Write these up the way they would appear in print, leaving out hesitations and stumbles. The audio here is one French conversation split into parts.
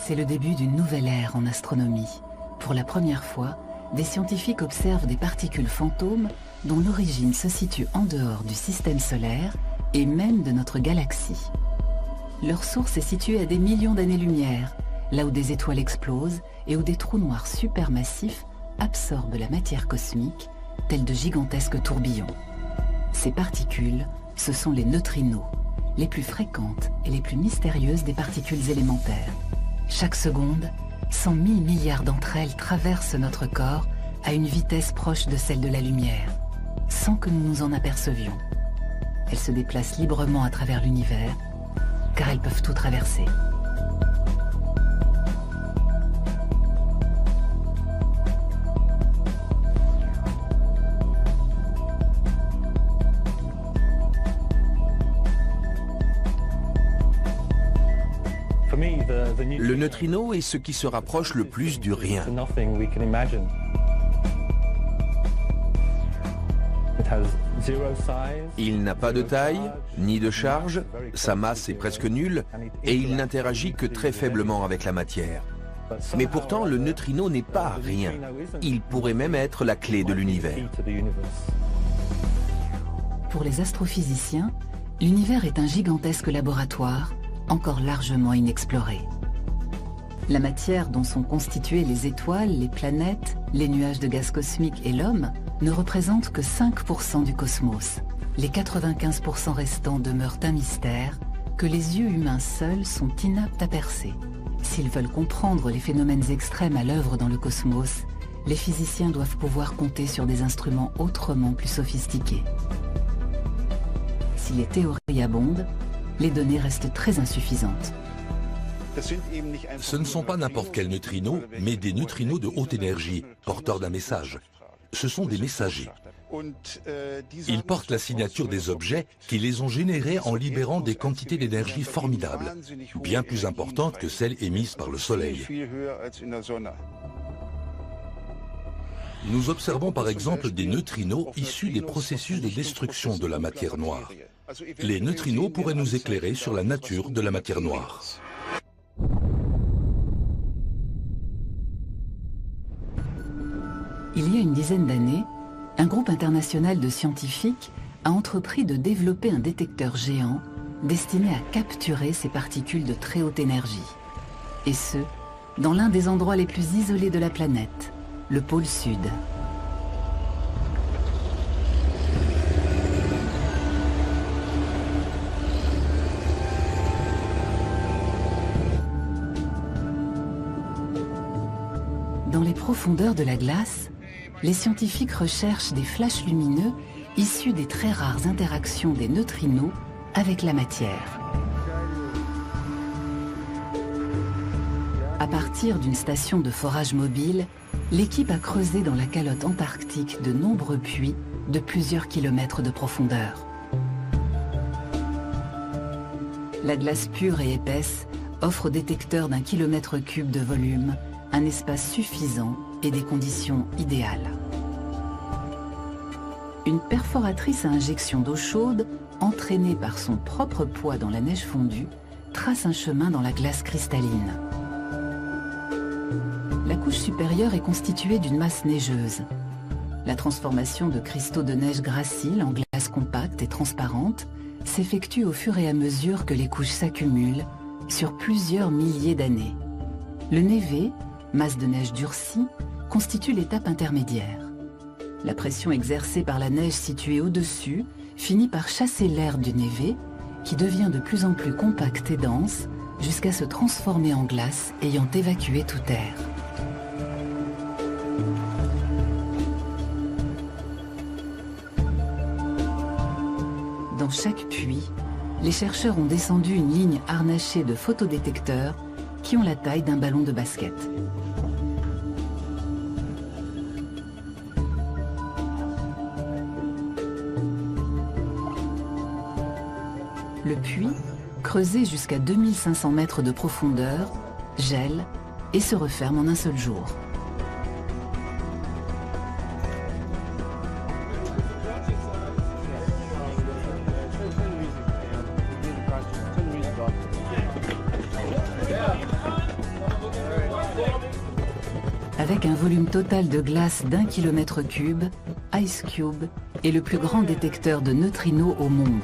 C'est le début d'une nouvelle ère en astronomie. Pour la première fois, des scientifiques observent des particules fantômes dont l'origine se situe en dehors du système solaire et même de notre galaxie. Leur source est située à des millions d'années-lumière, là où des étoiles explosent et où des trous noirs supermassifs absorbent la matière cosmique, tels de gigantesques tourbillons. Ces particules, ce sont les neutrinos, les plus fréquentes et les plus mystérieuses des particules élémentaires. Chaque seconde, 100 000 milliards d'entre elles traversent notre corps à une vitesse proche de celle de la lumière, sans que nous nous en apercevions. Elles se déplacent librement à travers l'univers, car elles peuvent tout traverser. Le neutrino est ce qui se rapproche le plus du rien. Il n'a pas de taille, ni de charge, sa masse est presque nulle, et il n'interagit que très faiblement avec la matière. Mais pourtant, le neutrino n'est pas rien. Il pourrait même être la clé de l'univers. Pour les astrophysiciens, l'univers est un gigantesque laboratoire, encore largement inexploré. La matière dont sont constituées les étoiles, les planètes, les nuages de gaz cosmique et l'homme ne représente que 5% du cosmos. Les 95% restants demeurent un mystère que les yeux humains seuls sont inaptes à percer. S'ils veulent comprendre les phénomènes extrêmes à l'œuvre dans le cosmos, les physiciens doivent pouvoir compter sur des instruments autrement plus sophistiqués. Si les théories abondent, les données restent très insuffisantes. Ce ne sont pas n'importe quels neutrinos, mais des neutrinos de haute énergie, porteurs d'un message. Ce sont des messagers. Ils portent la signature des objets qui les ont générés en libérant des quantités d'énergie formidables, bien plus importantes que celles émises par le Soleil. Nous observons par exemple des neutrinos issus des processus de destruction de la matière noire. Les neutrinos pourraient nous éclairer sur la nature de la matière noire. Il y a une dizaine d'années, un groupe international de scientifiques a entrepris de développer un détecteur géant destiné à capturer ces particules de très haute énergie. Et ce, dans l'un des endroits les plus isolés de la planète, le pôle Sud. Dans les profondeurs de la glace, les scientifiques recherchent des flashs lumineux issus des très rares interactions des neutrinos avec la matière. À partir d'une station de forage mobile, l'équipe a creusé dans la calotte antarctique de nombreux puits de plusieurs kilomètres de profondeur. La glace pure et épaisse offre au détecteur d'1 kilomètre cube de volume un espace suffisant et des conditions idéales. Une perforatrice à injection d'eau chaude, entraînée par son propre poids dans la neige fondue, trace un chemin dans la glace cristalline. La couche supérieure est constituée d'une masse neigeuse. La transformation de cristaux de neige gracile en glace compacte et transparente s'effectue au fur et à mesure que les couches s'accumulent sur plusieurs milliers d'années. Le névé, masse de neige durcie, constitue l'étape intermédiaire. La pression exercée par la neige située au-dessus finit par chasser l'air du névé, qui devient de plus en plus compact et dense, jusqu'à se transformer en glace ayant évacué tout air. Dans chaque puits, les chercheurs ont descendu une ligne harnachée de photodétecteurs qui ont la taille d'un ballon de basket. Le puits, creusé jusqu'à 2500 mètres de profondeur, gèle et se referme en un seul jour. Avec un volume total de glace d'1 km3, IceCube est le plus grand détecteur de neutrinos au monde.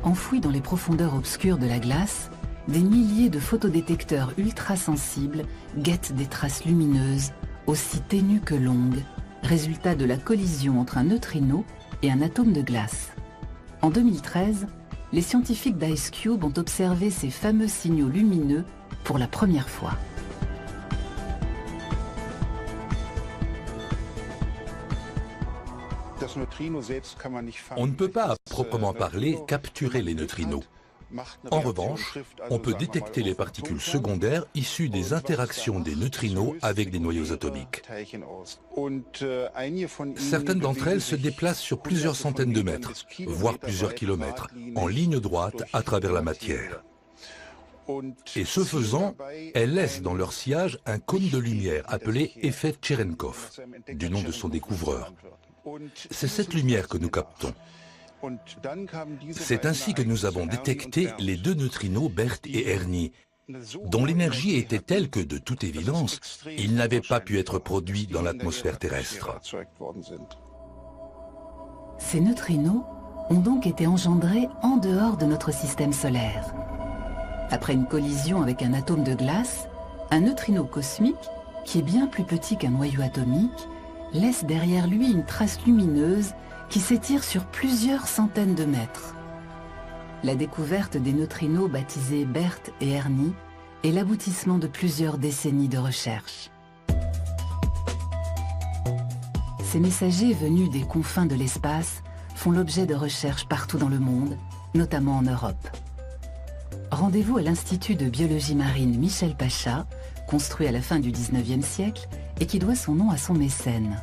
Enfouis dans les profondeurs obscures de la glace, des milliers de photodétecteurs ultra-sensibles guettent des traces lumineuses, aussi ténues que longues, résultat de la collision entre un neutrino et un atome de glace. En 2013, les scientifiques d'IceCube ont observé ces fameux signaux lumineux pour la première fois. On ne peut pas, à proprement parler, capturer les neutrinos. En revanche, on peut détecter les particules secondaires issues des interactions des neutrinos avec des noyaux atomiques. Certaines d'entre elles se déplacent sur plusieurs centaines de mètres, voire plusieurs kilomètres, en ligne droite à travers la matière. Et ce faisant, elles laissent dans leur sillage un cône de lumière appelé effet Cherenkov, du nom de son découvreur. C'est cette lumière que nous captons. C'est ainsi que nous avons détecté les deux neutrinos BERT et Ernie, dont l'énergie était telle que, de toute évidence, ils n'avaient pas pu être produits dans l'atmosphère terrestre. Ces neutrinos ont donc été engendrés en dehors de notre système solaire. Après une collision avec un atome de glace, un neutrino cosmique, qui est bien plus petit qu'un noyau atomique, laisse derrière lui une trace lumineuse qui s'étire sur plusieurs centaines de mètres. La découverte des neutrinos baptisés BERT et Ernie est l'aboutissement de plusieurs décennies de recherche. Ces messagers venus des confins de l'espace font l'objet de recherches partout dans le monde, notamment en Europe. Rendez-vous à l'Institut de biologie marine Michel Pacha, construit à la fin du XIXe siècle et qui doit son nom à son mécène.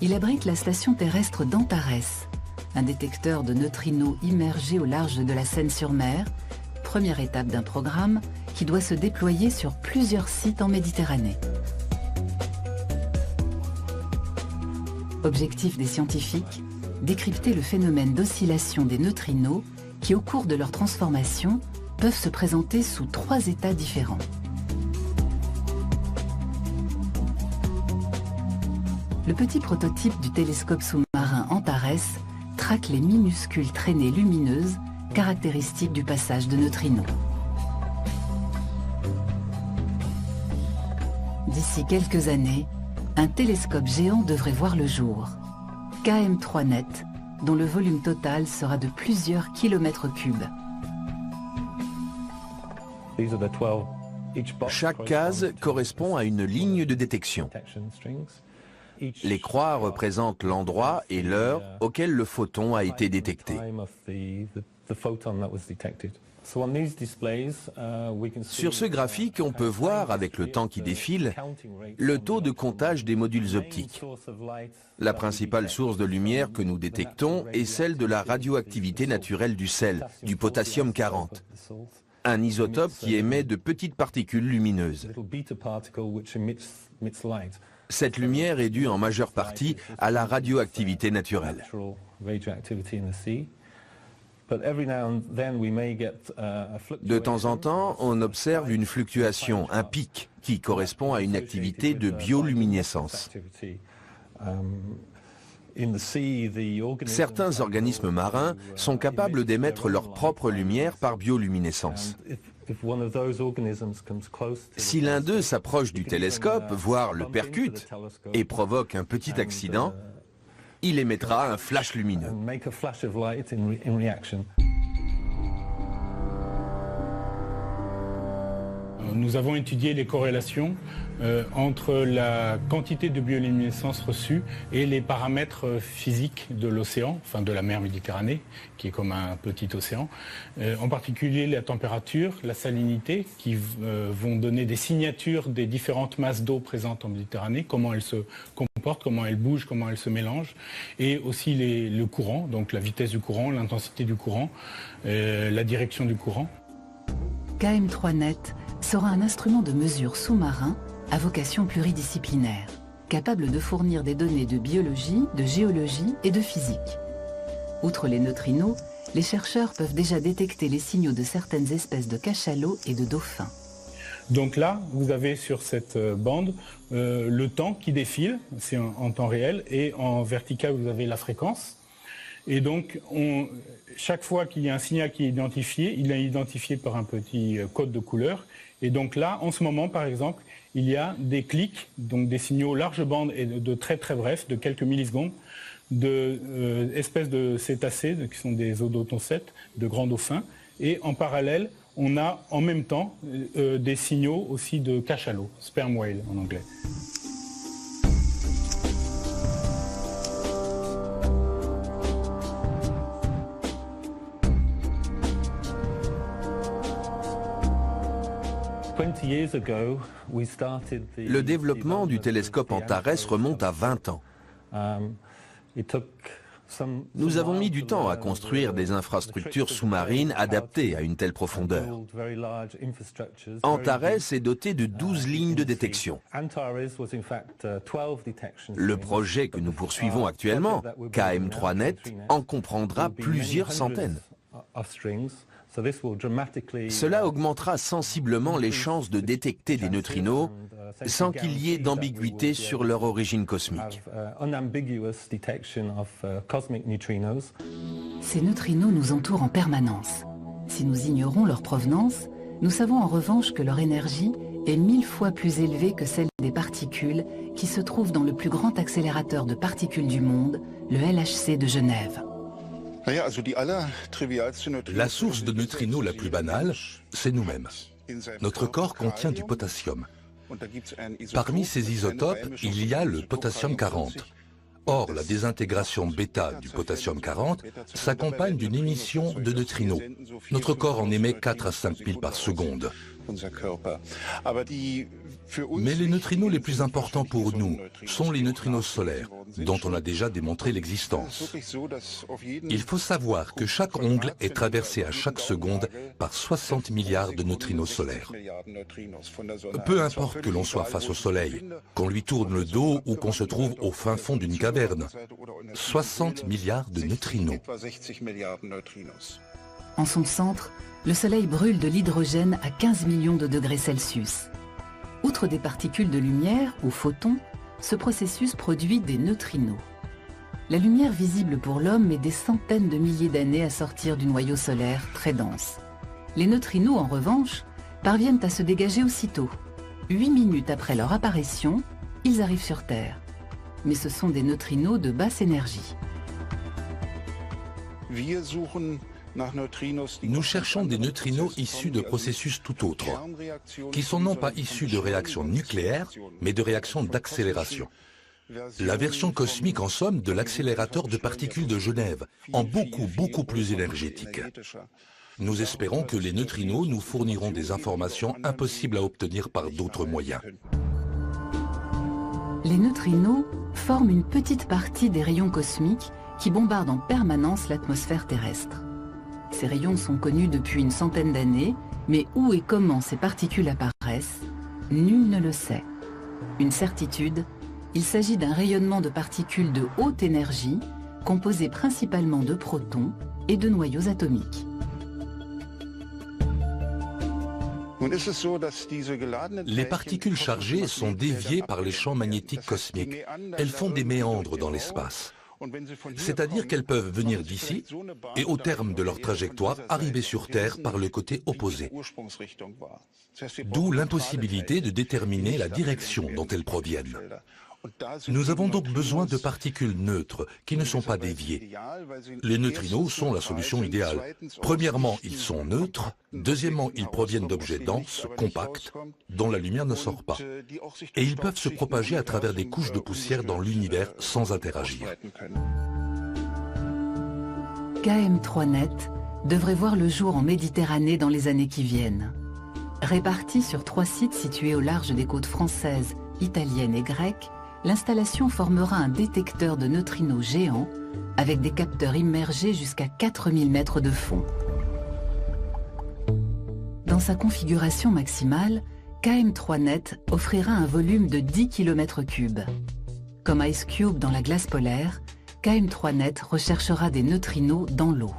Il abrite la station terrestre d'Antares, un détecteur de neutrinos immergé au large de la Seine-sur-Mer, première étape d'un programme qui doit se déployer sur plusieurs sites en Méditerranée. Objectif des scientifiques, décrypter le phénomène d'oscillation des neutrinos qui, au cours de leur transformation, peuvent se présenter sous 3 états différents. Le petit prototype du télescope sous-marin Antares traque les minuscules traînées lumineuses caractéristiques du passage de neutrinos. D'ici quelques années, un télescope géant devrait voir le jour, KM3net, dont le volume total sera de plusieurs kilomètres cubes. Chaque case correspond à une ligne de détection. Les croix représentent l'endroit et l'heure auquel le photon a été détecté. Sur ce graphique, on peut voir, avec le temps qui défile, le taux de comptage des modules optiques. La principale source de lumière que nous détectons est celle de la radioactivité naturelle du sel, du potassium 40, un isotope qui émet de petites particules lumineuses. Cette lumière est due en majeure partie à la radioactivité naturelle. De temps en temps, on observe une fluctuation, un pic, qui correspond à une activité de bioluminescence. Certains organismes marins sont capables d'émettre leur propre lumière par bioluminescence. Si l'un d'eux s'approche du télescope, voire le percute, et provoque un petit accident, il émettra un flash lumineux. Nous avons étudié les corrélations entre la quantité de bioluminescence reçue et les paramètres physiques de l'océan, enfin de la mer Méditerranée, qui est comme un petit océan, en particulier la température, la salinité, qui vont donner des signatures des différentes masses d'eau présentes en Méditerranée, comment elles se comportent, comment elles bougent, comment elles se mélangent, et aussi le courant, donc la vitesse du courant, l'intensité du courant, la direction du courant. KM3net sera un instrument de mesure sous-marin à vocation pluridisciplinaire, capables de fournir des données de biologie, de géologie et de physique. Outre les neutrinos, les chercheurs peuvent déjà détecter les signaux de certaines espèces de cachalots et de dauphins. Donc là, vous avez sur cette bande le temps qui défile, c'est en temps réel, et en vertical, vous avez la fréquence. Et donc, chaque fois qu'il y a un signal qui est identifié, il est identifié par un petit code de couleur. Et donc là, en ce moment, par exemple, il y a des clics, donc des signaux large bande et de très très brefs, de quelques millisecondes, d'espèces de cétacés, qui sont des odontocètes, de grands dauphins. Et en parallèle, on a en même temps des signaux aussi de cachalots, sperm whale en anglais. Le développement du télescope Antares remonte à 20 ans. Nous avons mis du temps à construire des infrastructures sous-marines adaptées à une telle profondeur. Antares est doté de 12 lignes de détection. Le projet que nous poursuivons actuellement, KM3Net, en comprendra plusieurs centaines. Cela augmentera sensiblement les chances de détecter des neutrinos sans qu'il y ait d'ambiguïté sur leur origine cosmique. Ces neutrinos nous entourent en permanence. Si nous ignorons leur provenance, nous savons en revanche que leur énergie est 1000 fois plus élevée que celle des particules qui se trouvent dans le plus grand accélérateur de particules du monde, le LHC de Genève. La source de neutrinos la plus banale, c'est nous-mêmes. Notre corps contient du potassium. Parmi ces isotopes, il y a le potassium 40. Or, la désintégration bêta du potassium 40 s'accompagne d'une émission de neutrinos. Notre corps en émet 4 à 5 000 par seconde. Mais les neutrinos les plus importants pour nous sont les neutrinos solaires, dont on a déjà démontré l'existence. Il faut savoir que chaque ongle est traversé à chaque seconde par 60 milliards de neutrinos solaires. Peu importe que l'on soit face au Soleil, qu'on lui tourne le dos ou qu'on se trouve au fin fond d'une caverne, 60 milliards de neutrinos. En son centre, le Soleil brûle de l'hydrogène à 15 millions de degrés Celsius. Outre des particules de lumière, ou photons, ce processus produit des neutrinos. La lumière visible pour l'homme met des centaines de milliers d'années à sortir du noyau solaire très dense. Les neutrinos, en revanche, parviennent à se dégager aussitôt. 8 minutes après leur apparition, ils arrivent sur Terre. Mais ce sont des neutrinos de basse énergie. Nous cherchons des neutrinos issus de processus tout autres, qui sont non pas issus de réactions nucléaires, mais de réactions d'accélération. La version cosmique, en somme, de l'accélérateur de particules de Genève, en beaucoup plus énergétique. Nous espérons que les neutrinos nous fourniront des informations impossibles à obtenir par d'autres moyens. Les neutrinos forment une petite partie des rayons cosmiques qui bombardent en permanence l'atmosphère terrestre. Ces rayons sont connus depuis une centaine d'années, mais où et comment ces particules apparaissent, nul ne le sait. Une certitude, il s'agit d'un rayonnement de particules de haute énergie, composées principalement de protons et de noyaux atomiques. Les particules chargées sont déviées par les champs magnétiques cosmiques. Elles font des méandres dans l'espace. C'est-à-dire qu'elles peuvent venir d'ici et au terme de leur trajectoire arriver sur Terre par le côté opposé. D'où l'impossibilité de déterminer la direction dont elles proviennent. Nous avons donc besoin de particules neutres qui ne sont pas déviées. Les neutrinos sont la solution idéale. Premièrement, ils sont neutres. Deuxièmement, ils proviennent d'objets denses, compacts, dont la lumière ne sort pas. Et ils peuvent se propager à travers des couches de poussière dans l'univers sans interagir. KM3Net devrait voir le jour en Méditerranée dans les années qui viennent. Répartis sur 3 sites situés au large des côtes françaises, italiennes et grecques, l'installation formera un détecteur de neutrinos géant avec des capteurs immergés jusqu'à 4000 mètres de fond. Dans sa configuration maximale, KM3Net offrira un volume de 10 km3. Comme Ice Cube dans la glace polaire, KM3net recherchera des neutrinos dans l'eau.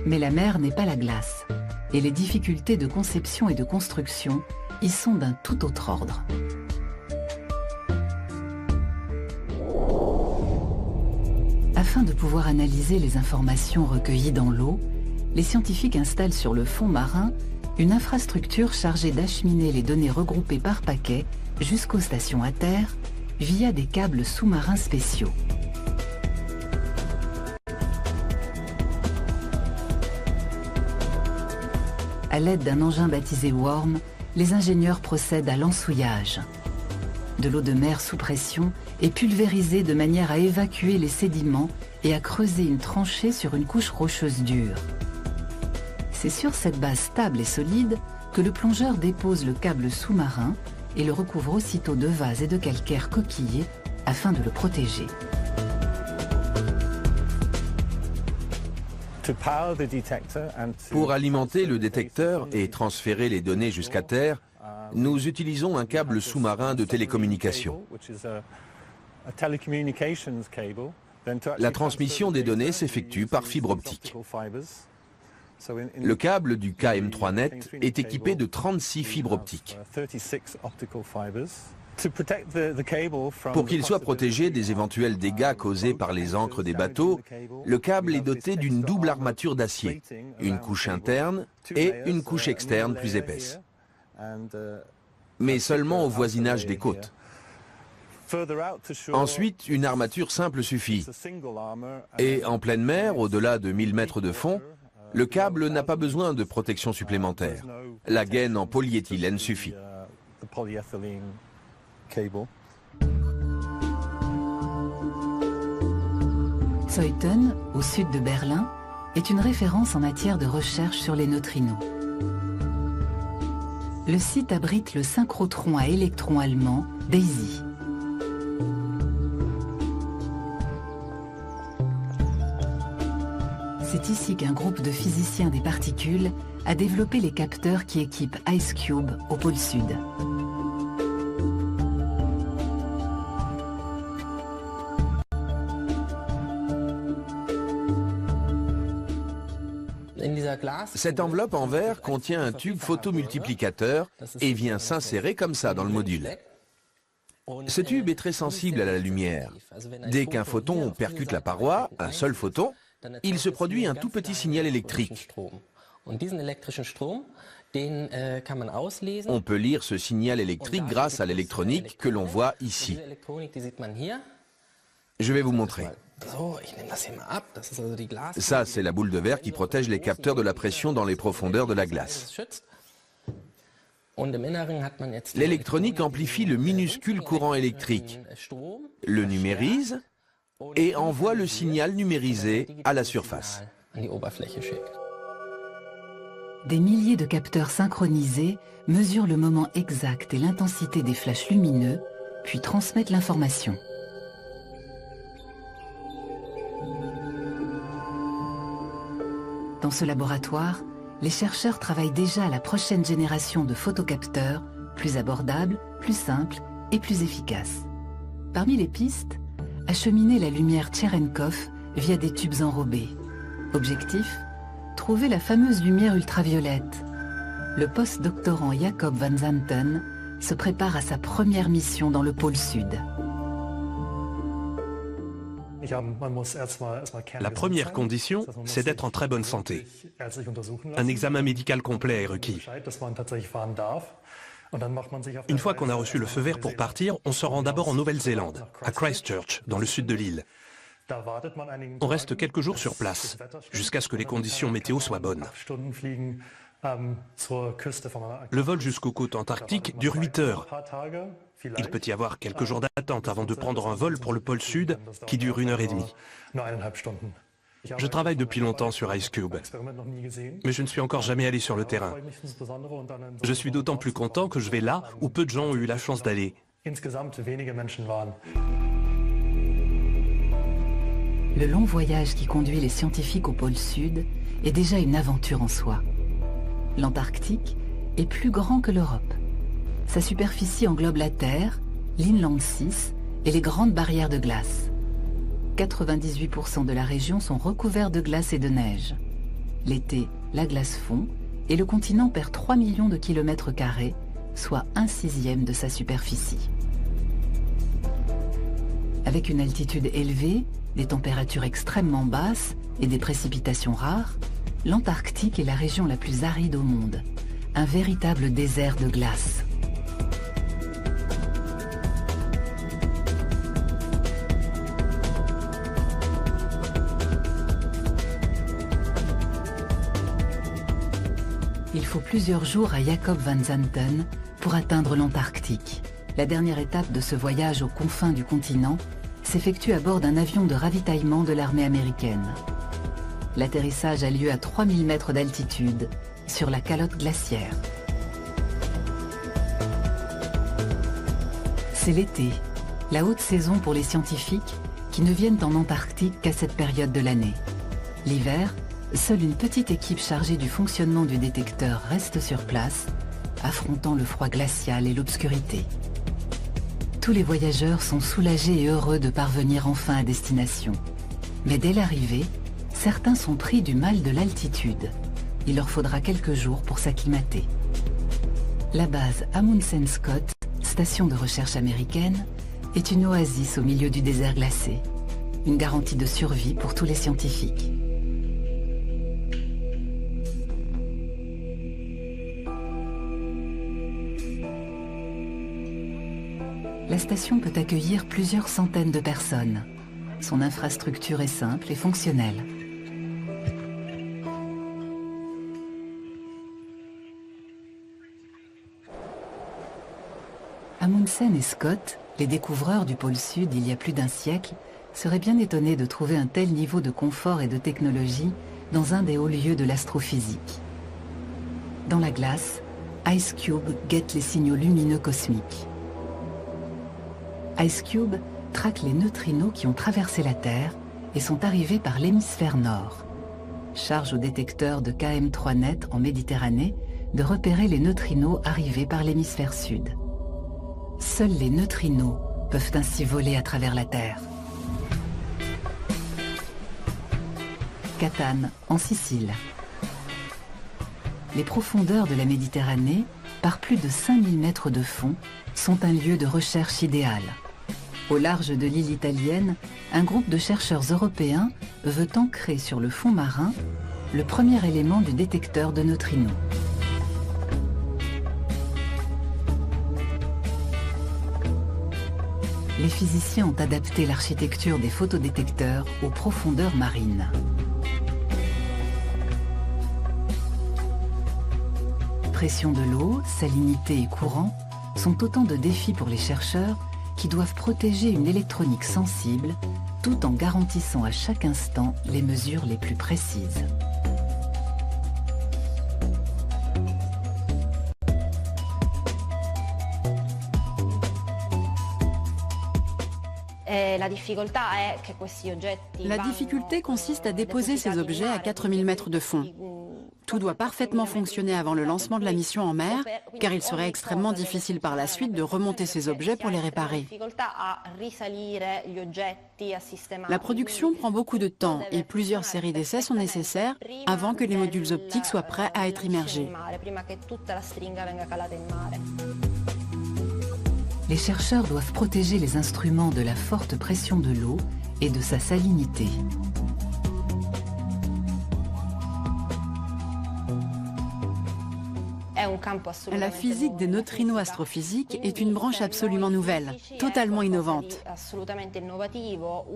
Mais la mer n'est pas la glace, et les difficultés de conception et de construction y sont d'un tout autre ordre. Afin de pouvoir analyser les informations recueillies dans l'eau, les scientifiques installent sur le fond marin une infrastructure chargée d'acheminer les données regroupées par paquets jusqu'aux stations à terre via des câbles sous-marins spéciaux. À l'aide d'un engin baptisé Worm, les ingénieurs procèdent à l'ensouillage. De l'eau de mer sous pression est pulvérisée de manière à évacuer les sédiments et à creuser une tranchée sur une couche rocheuse dure. C'est sur cette base stable et solide que le plongeur dépose le câble sous-marin et le recouvre aussitôt de vases et de calcaire coquillés afin de le protéger. Pour alimenter le détecteur et transférer les données jusqu'à terre, nous utilisons un câble sous-marin de télécommunication. La transmission des données s'effectue par fibre optique. Le câble du KM3net est équipé de 36 fibres optiques. Pour qu'il soit protégé des éventuels dégâts causés par les ancres des bateaux, le câble est doté d'une double armature d'acier, une couche interne et une couche externe plus épaisse. Mais seulement au voisinage des côtes. Ensuite, une armature simple suffit. Et en pleine mer, au-delà de 1000 mètres de fond, le câble n'a pas besoin de protection supplémentaire. La gaine en polyéthylène suffit. Zeuthen, au sud de Berlin, est une référence en matière de recherche sur les neutrinos. Le site abrite le synchrotron à électrons allemand DAISY. C'est ici qu'un groupe de physiciens des particules a développé les capteurs qui équipent Ice Cube au pôle sud. Cette enveloppe en verre contient un tube photomultiplicateur et vient s'insérer comme ça dans le module. Ce tube est très sensible à la lumière. Dès qu'un photon percute la paroi, un seul photon, il se produit un tout petit signal électrique. On peut lire ce signal électrique grâce à l'électronique que l'on voit ici. Je vais vous montrer. Ça, c'est la boule de verre qui protège les capteurs de la pression dans les profondeurs de la glace. L'électronique amplifie le minuscule courant électrique, le numérise et envoie le signal numérisé à la surface. Des milliers de capteurs synchronisés mesurent le moment exact et l'intensité des flashs lumineux, puis transmettent l'information. Dans ce laboratoire, les chercheurs travaillent déjà à la prochaine génération de photocapteurs, plus abordables, plus simples et plus efficaces. Parmi les pistes, acheminer la lumière Cherenkov via des tubes enrobés. Objectif, trouver la fameuse lumière ultraviolette. Le post-doctorant Jacob van Zanten se prépare à sa première mission dans le pôle Sud. La première condition, c'est d'être en très bonne santé. Un examen médical complet est requis. Une fois qu'on a reçu le feu vert pour partir, on se rend d'abord en Nouvelle-Zélande, à Christchurch, dans le sud de l'île. On reste quelques jours sur place, jusqu'à ce que les conditions météo soient bonnes. Le vol jusqu'aux côtes antarctiques dure 8 heures. Il peut y avoir quelques jours d'attente avant de prendre un vol pour le pôle Sud qui dure 1h30. Je travaille depuis longtemps sur Ice Cube, mais je ne suis encore jamais allé sur le terrain. Je suis d'autant plus content que je vais là où peu de gens ont eu la chance d'aller. Le long voyage qui conduit les scientifiques au pôle Sud est déjà une aventure en soi. L'Antarctique est plus grand que l'Europe. Sa superficie englobe la Terre, l'Inland 6 et les grandes barrières de glace. 98% de la région sont recouverts de glace et de neige. L'été, la glace fond et le continent perd 3 millions de kilomètres carrés, soit 1/6 de sa superficie. Avec une altitude élevée, des températures extrêmement basses et des précipitations rares, l'Antarctique est la région la plus aride au monde, un véritable désert de glace. Il faut plusieurs jours à Jacob Van Zanten pour atteindre l'Antarctique. La dernière étape de ce voyage aux confins du continent s'effectue à bord d'un avion de ravitaillement de l'armée américaine. L'atterrissage a lieu à 3000 mètres d'altitude, sur la calotte glaciaire. C'est l'été, la haute saison pour les scientifiques qui ne viennent en Antarctique qu'à cette période de l'année. L'hiver, seule une petite équipe chargée du fonctionnement du détecteur reste sur place, affrontant le froid glacial et l'obscurité. Tous les voyageurs sont soulagés et heureux de parvenir enfin à destination. Mais dès l'arrivée, certains sont pris du mal de l'altitude. Il leur faudra quelques jours pour s'acclimater. La base Amundsen Scott, station de recherche américaine, est une oasis au milieu du désert glacé. Une garantie de survie pour tous les scientifiques. La station peut accueillir plusieurs centaines de personnes. Son infrastructure est simple et fonctionnelle. Amundsen et Scott, les découvreurs du pôle Sud il y a plus d'un siècle, seraient bien étonnés de trouver un tel niveau de confort et de technologie dans un des hauts lieux de l'astrophysique. Dans la glace, Ice Cube guette les signaux lumineux cosmiques. Ice Cube traque les neutrinos qui ont traversé la Terre et sont arrivés par l'hémisphère nord. Charge au détecteur de KM3net en Méditerranée de repérer les neutrinos arrivés par l'hémisphère sud. Seuls les neutrinos peuvent ainsi voler à travers la Terre. Catane, en Sicile. Les profondeurs de la Méditerranée, par plus de 5000 mètres de fond, sont un lieu de recherche idéal. Au large de l'île italienne, un groupe de chercheurs européens veut ancrer sur le fond marin le premier élément du détecteur de neutrinos. Les physiciens ont adapté l'architecture des photodétecteurs aux profondeurs marines. Pression de l'eau, salinité et courant sont autant de défis pour les chercheurs qui doivent protéger une électronique sensible tout en garantissant à chaque instant les mesures les plus précises. La difficulté consiste à déposer ces objets à 4000 mètres de fond. Tout doit parfaitement fonctionner avant le lancement de la mission en mer, car il serait extrêmement difficile par la suite de remonter ces objets pour les réparer. La production prend beaucoup de temps et plusieurs séries d'essais sont nécessaires avant que les modules optiques soient prêts à être immergés. Les chercheurs doivent protéger les instruments de la forte pression de l'eau et de sa salinité. La physique des neutrinos astrophysiques est une branche absolument nouvelle, totalement innovante.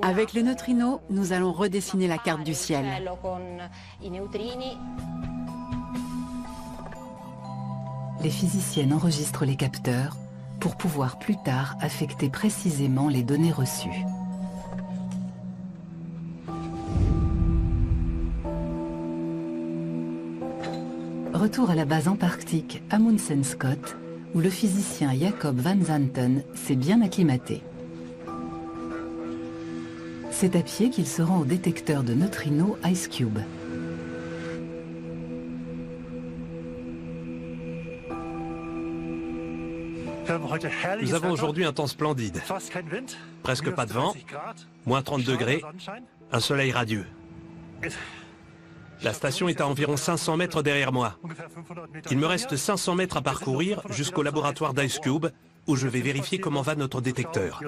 Avec les neutrinos, nous allons redessiner la carte du ciel. Les physiciennes enregistrent les capteurs pour pouvoir plus tard affecter précisément les données reçues. Retour à la base antarctique Amundsen Scott, où le physicien Jacob Van Zanten s'est bien acclimaté. C'est à pied qu'il se rend au détecteur de neutrinos Ice Cube. Nous avons aujourd'hui un temps splendide. Presque pas de vent, moins 30 degrés, un soleil radieux. La station est à environ 500 mètres derrière moi. Il me reste 500 mètres à parcourir jusqu'au laboratoire d'IceCube, où je vais vérifier comment va notre détecteur.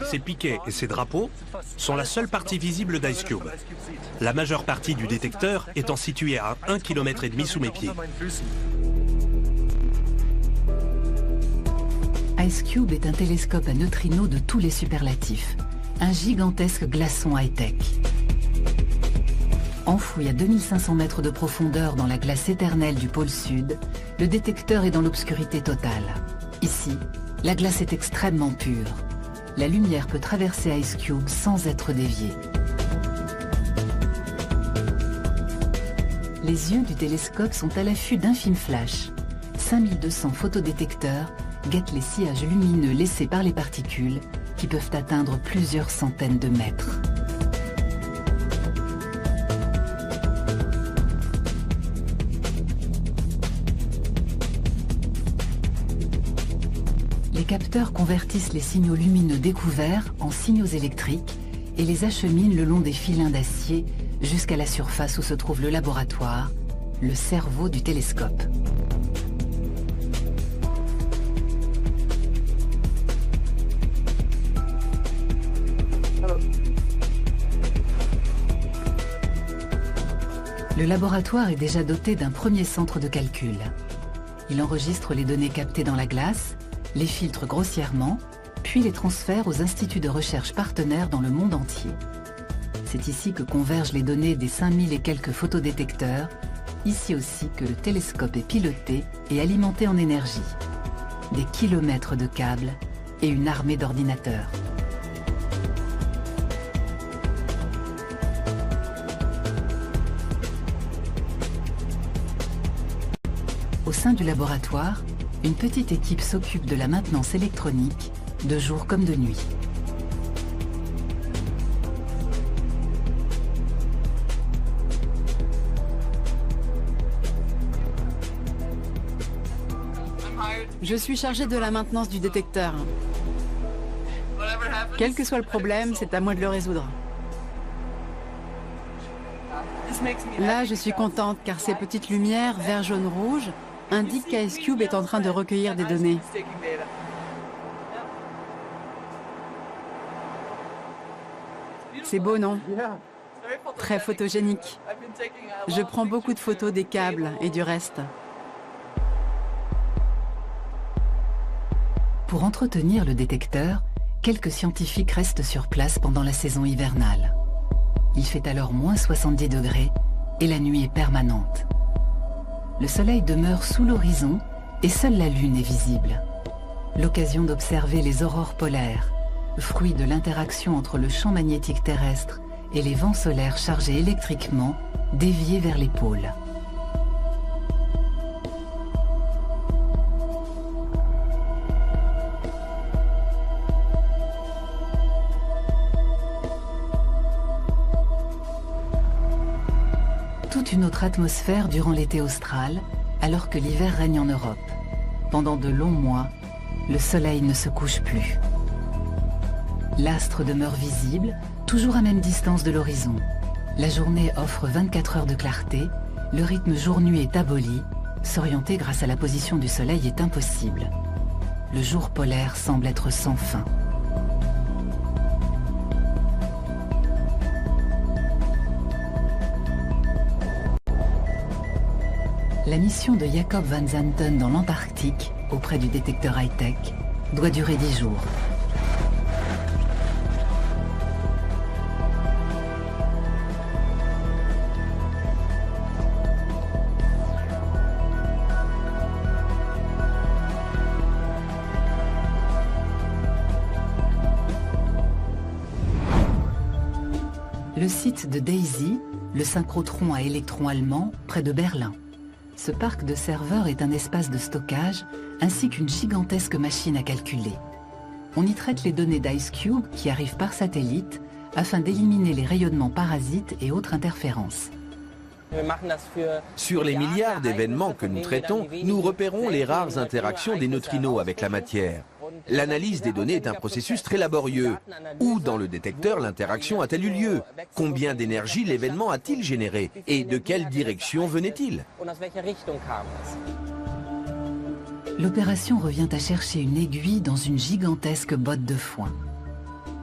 Ces piquets et ces drapeaux sont la seule partie visible d'IceCube. La majeure partie du détecteur étant située à 1,5 km sous mes pieds. IceCube est un télescope à neutrinos de tous les superlatifs. Un gigantesque glaçon high-tech. Enfoui à 2500 mètres de profondeur dans la glace éternelle du pôle sud, le détecteur est dans l'obscurité totale. Ici, la glace est extrêmement pure. La lumière peut traverser IceCube sans être déviée. Les yeux du télescope sont à l'affût d'infimes flashs. 5200 photodétecteurs guettent les sillages lumineux laissés par les particules qui peuvent atteindre plusieurs centaines de mètres. Les capteurs convertissent les signaux lumineux découverts en signaux électriques et les acheminent le long des filins d'acier jusqu'à la surface où se trouve le laboratoire, le cerveau du télescope. Le laboratoire est déjà doté d'un premier centre de calcul. Il enregistre les données captées dans la glace, les filtre grossièrement, puis les transfère aux instituts de recherche partenaires dans le monde entier. C'est ici que convergent les données des 5000 et quelques photodétecteurs, ici aussi que le télescope est piloté et alimenté en énergie. Des kilomètres de câbles et une armée d'ordinateurs. Au sein du laboratoire, une petite équipe s'occupe de la maintenance électronique, de jour comme de nuit. Je suis chargée de la maintenance du détecteur. Quel que soit le problème, c'est à moi de le résoudre. Là, je suis contente car ces petites lumières vert, jaune, rouge indiquent qu'IceCube est en train de recueillir des données. C'est beau, non? Très photogénique. Je prends beaucoup de photos des câbles et du reste. Pour entretenir le détecteur, quelques scientifiques restent sur place pendant la saison hivernale. Il fait alors moins 70 degrés et la nuit est permanente. Le soleil demeure sous l'horizon et seule la lune est visible. L'occasion d'observer les aurores polaires, fruit de l'interaction entre le champ magnétique terrestre et les vents solaires chargés électriquement, déviés vers les pôles. Toute une autre atmosphère durant l'été austral, alors que l'hiver règne en Europe. Pendant de longs mois, le soleil ne se couche plus. L'astre demeure visible, toujours à même distance de l'horizon. La journée offre 24 heures de clarté, le rythme jour-nuit est aboli, s'orienter grâce à la position du soleil est impossible. Le jour polaire semble être sans fin. La mission de Jacob Van Zanten dans l'Antarctique, auprès du détecteur high-tech, doit durer 10 jours. Le site de Daisy, le synchrotron à électrons allemand, près de Berlin. Ce parc de serveurs est un espace de stockage ainsi qu'une gigantesque machine à calculer. on y traite les données d'IceCube qui arrivent par satellite afin d'éliminer les rayonnements parasites et autres interférences. Sur les milliards d'événements que nous traitons, nous repérons les rares interactions des neutrinos avec la matière. L'analyse des données est un processus très laborieux. Où dans le détecteur l'interaction a-t-elle eu lieu? Combien d'énergie l'événement a-t-il généré? Et de quelle direction venait-il? L'opération revient à chercher une aiguille dans une gigantesque botte de foin.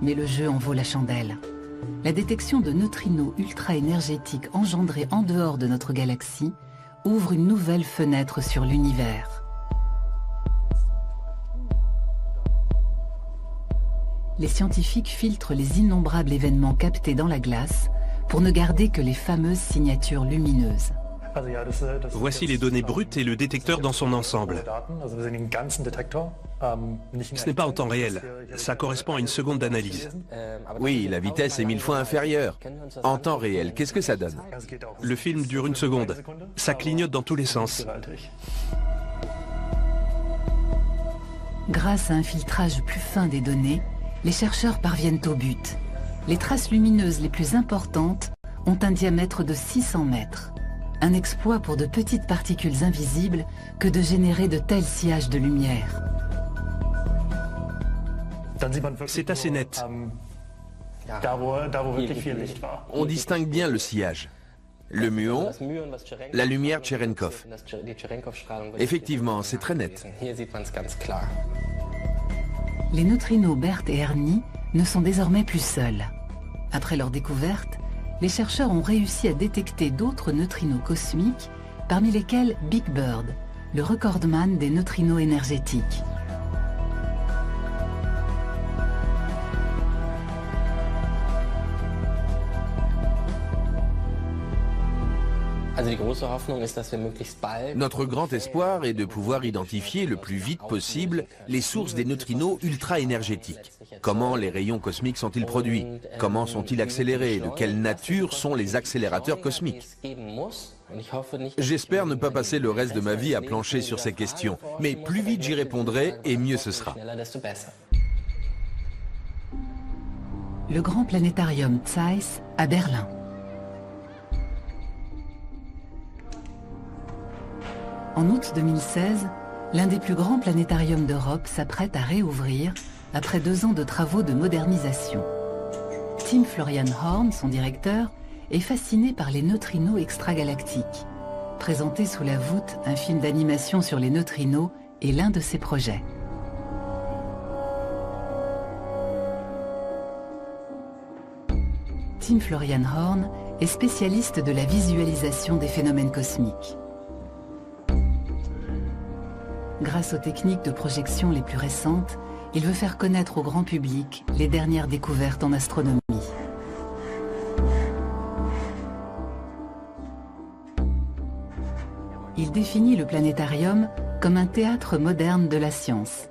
Mais le jeu en vaut la chandelle. La détection de neutrinos ultra-énergétiques engendrés en dehors de notre galaxie ouvre une nouvelle fenêtre sur l'univers. Les scientifiques filtrent les innombrables événements captés dans la glace pour ne garder que les fameuses signatures lumineuses. Voici les données brutes et le détecteur dans son ensemble. Ce n'est pas en temps réel, ça correspond à une seconde d'analyse. Oui, la vitesse est 1000 fois inférieure. En temps réel, qu'est-ce que ça donne? Le film dure 1 seconde, ça clignote dans tous les sens. Grâce à un filtrage plus fin des données, les chercheurs parviennent au but. Les traces lumineuses les plus importantes ont un diamètre de 600 mètres. Un exploit pour de petites particules invisibles que de générer de tels sillages de lumière. C'est assez net. On distingue bien le sillage. Le muon, la lumière Cherenkov. Effectivement, c'est très net. Les neutrinos Bert et Ernie ne sont désormais plus seuls. Après leur découverte, les chercheurs ont réussi à détecter d'autres neutrinos cosmiques, parmi lesquels Big Bird, le recordman des neutrinos énergétiques. Notre grand espoir est de pouvoir identifier le plus vite possible les sources des neutrinos ultra-énergétiques. Comment les rayons cosmiques sont-ils produits? Comment sont-ils accélérés? De quelle nature sont les accélérateurs cosmiques? J'espère ne pas passer le reste de ma vie à plancher sur ces questions, mais plus vite j'y répondrai et mieux ce sera. Le grand planétarium Zeiss à Berlin. En août 2016, l'un des plus grands planétariums d'Europe s'apprête à réouvrir après 2 ans de travaux de modernisation. Tim Florian Horn, son directeur, est fasciné par les neutrinos extragalactiques. Présenté sous la voûte, un film d'animation sur les neutrinos est l'un de ses projets. Tim Florian Horn est spécialiste de la visualisation des phénomènes cosmiques. Grâce aux techniques de projection les plus récentes, il veut faire connaître au grand public les dernières découvertes en astronomie. Il définit le planétarium comme un théâtre moderne de la science.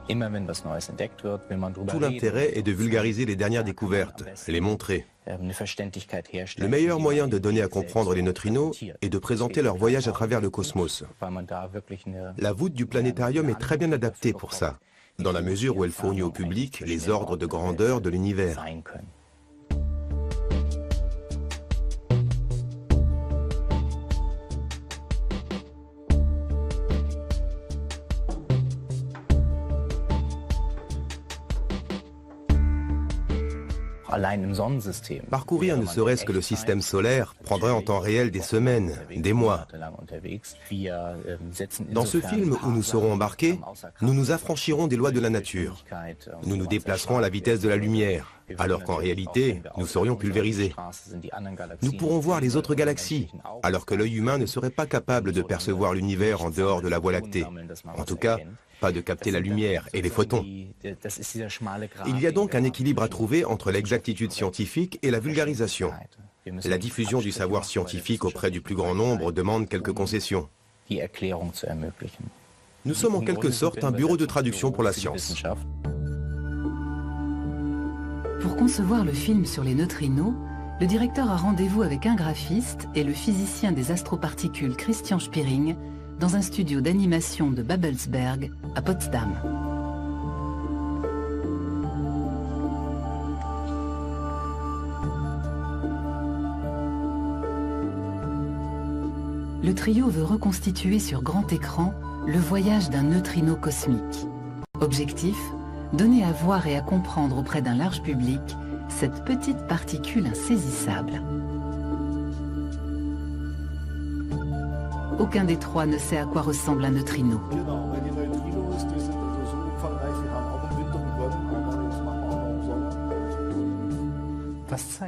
Tout l'intérêt est de vulgariser les dernières découvertes, les montrer. Le meilleur moyen de donner à comprendre les neutrinos est de présenter leur voyage à travers le cosmos. La voûte du planétarium est très bien adaptée pour ça, dans la mesure où elle fournit au public les ordres de grandeur de l'univers. Parcourir ne serait-ce que le système solaire prendrait en temps réel des semaines, des mois. Dans ce film où nous serons embarqués, nous nous affranchirons des lois de la nature. Nous nous déplacerons à la vitesse de la lumière, alors qu'en réalité, nous serions pulvérisés. Nous pourrons voir les autres galaxies, alors que l'œil humain ne serait pas capable de percevoir l'univers en dehors de la Voie lactée. En tout cas, pas de capter la lumière et les photons. Il y a donc un équilibre à trouver entre l'exactitude scientifique et la vulgarisation. La diffusion du savoir scientifique auprès du plus grand nombre demande quelques concessions. Nous sommes en quelque sorte un bureau de traduction pour la science. Pour concevoir le film sur les neutrinos, le directeur a rendez-vous avec un graphiste et le physicien des astroparticules Christian Spiering, dans un studio d'animation de Babelsberg à Potsdam. Le trio veut reconstituer sur grand écran le voyage d'un neutrino cosmique. Objectif, donner à voir et à comprendre auprès d'un large public cette petite particule insaisissable. Aucun des trois ne sait à quoi ressemble un neutrino.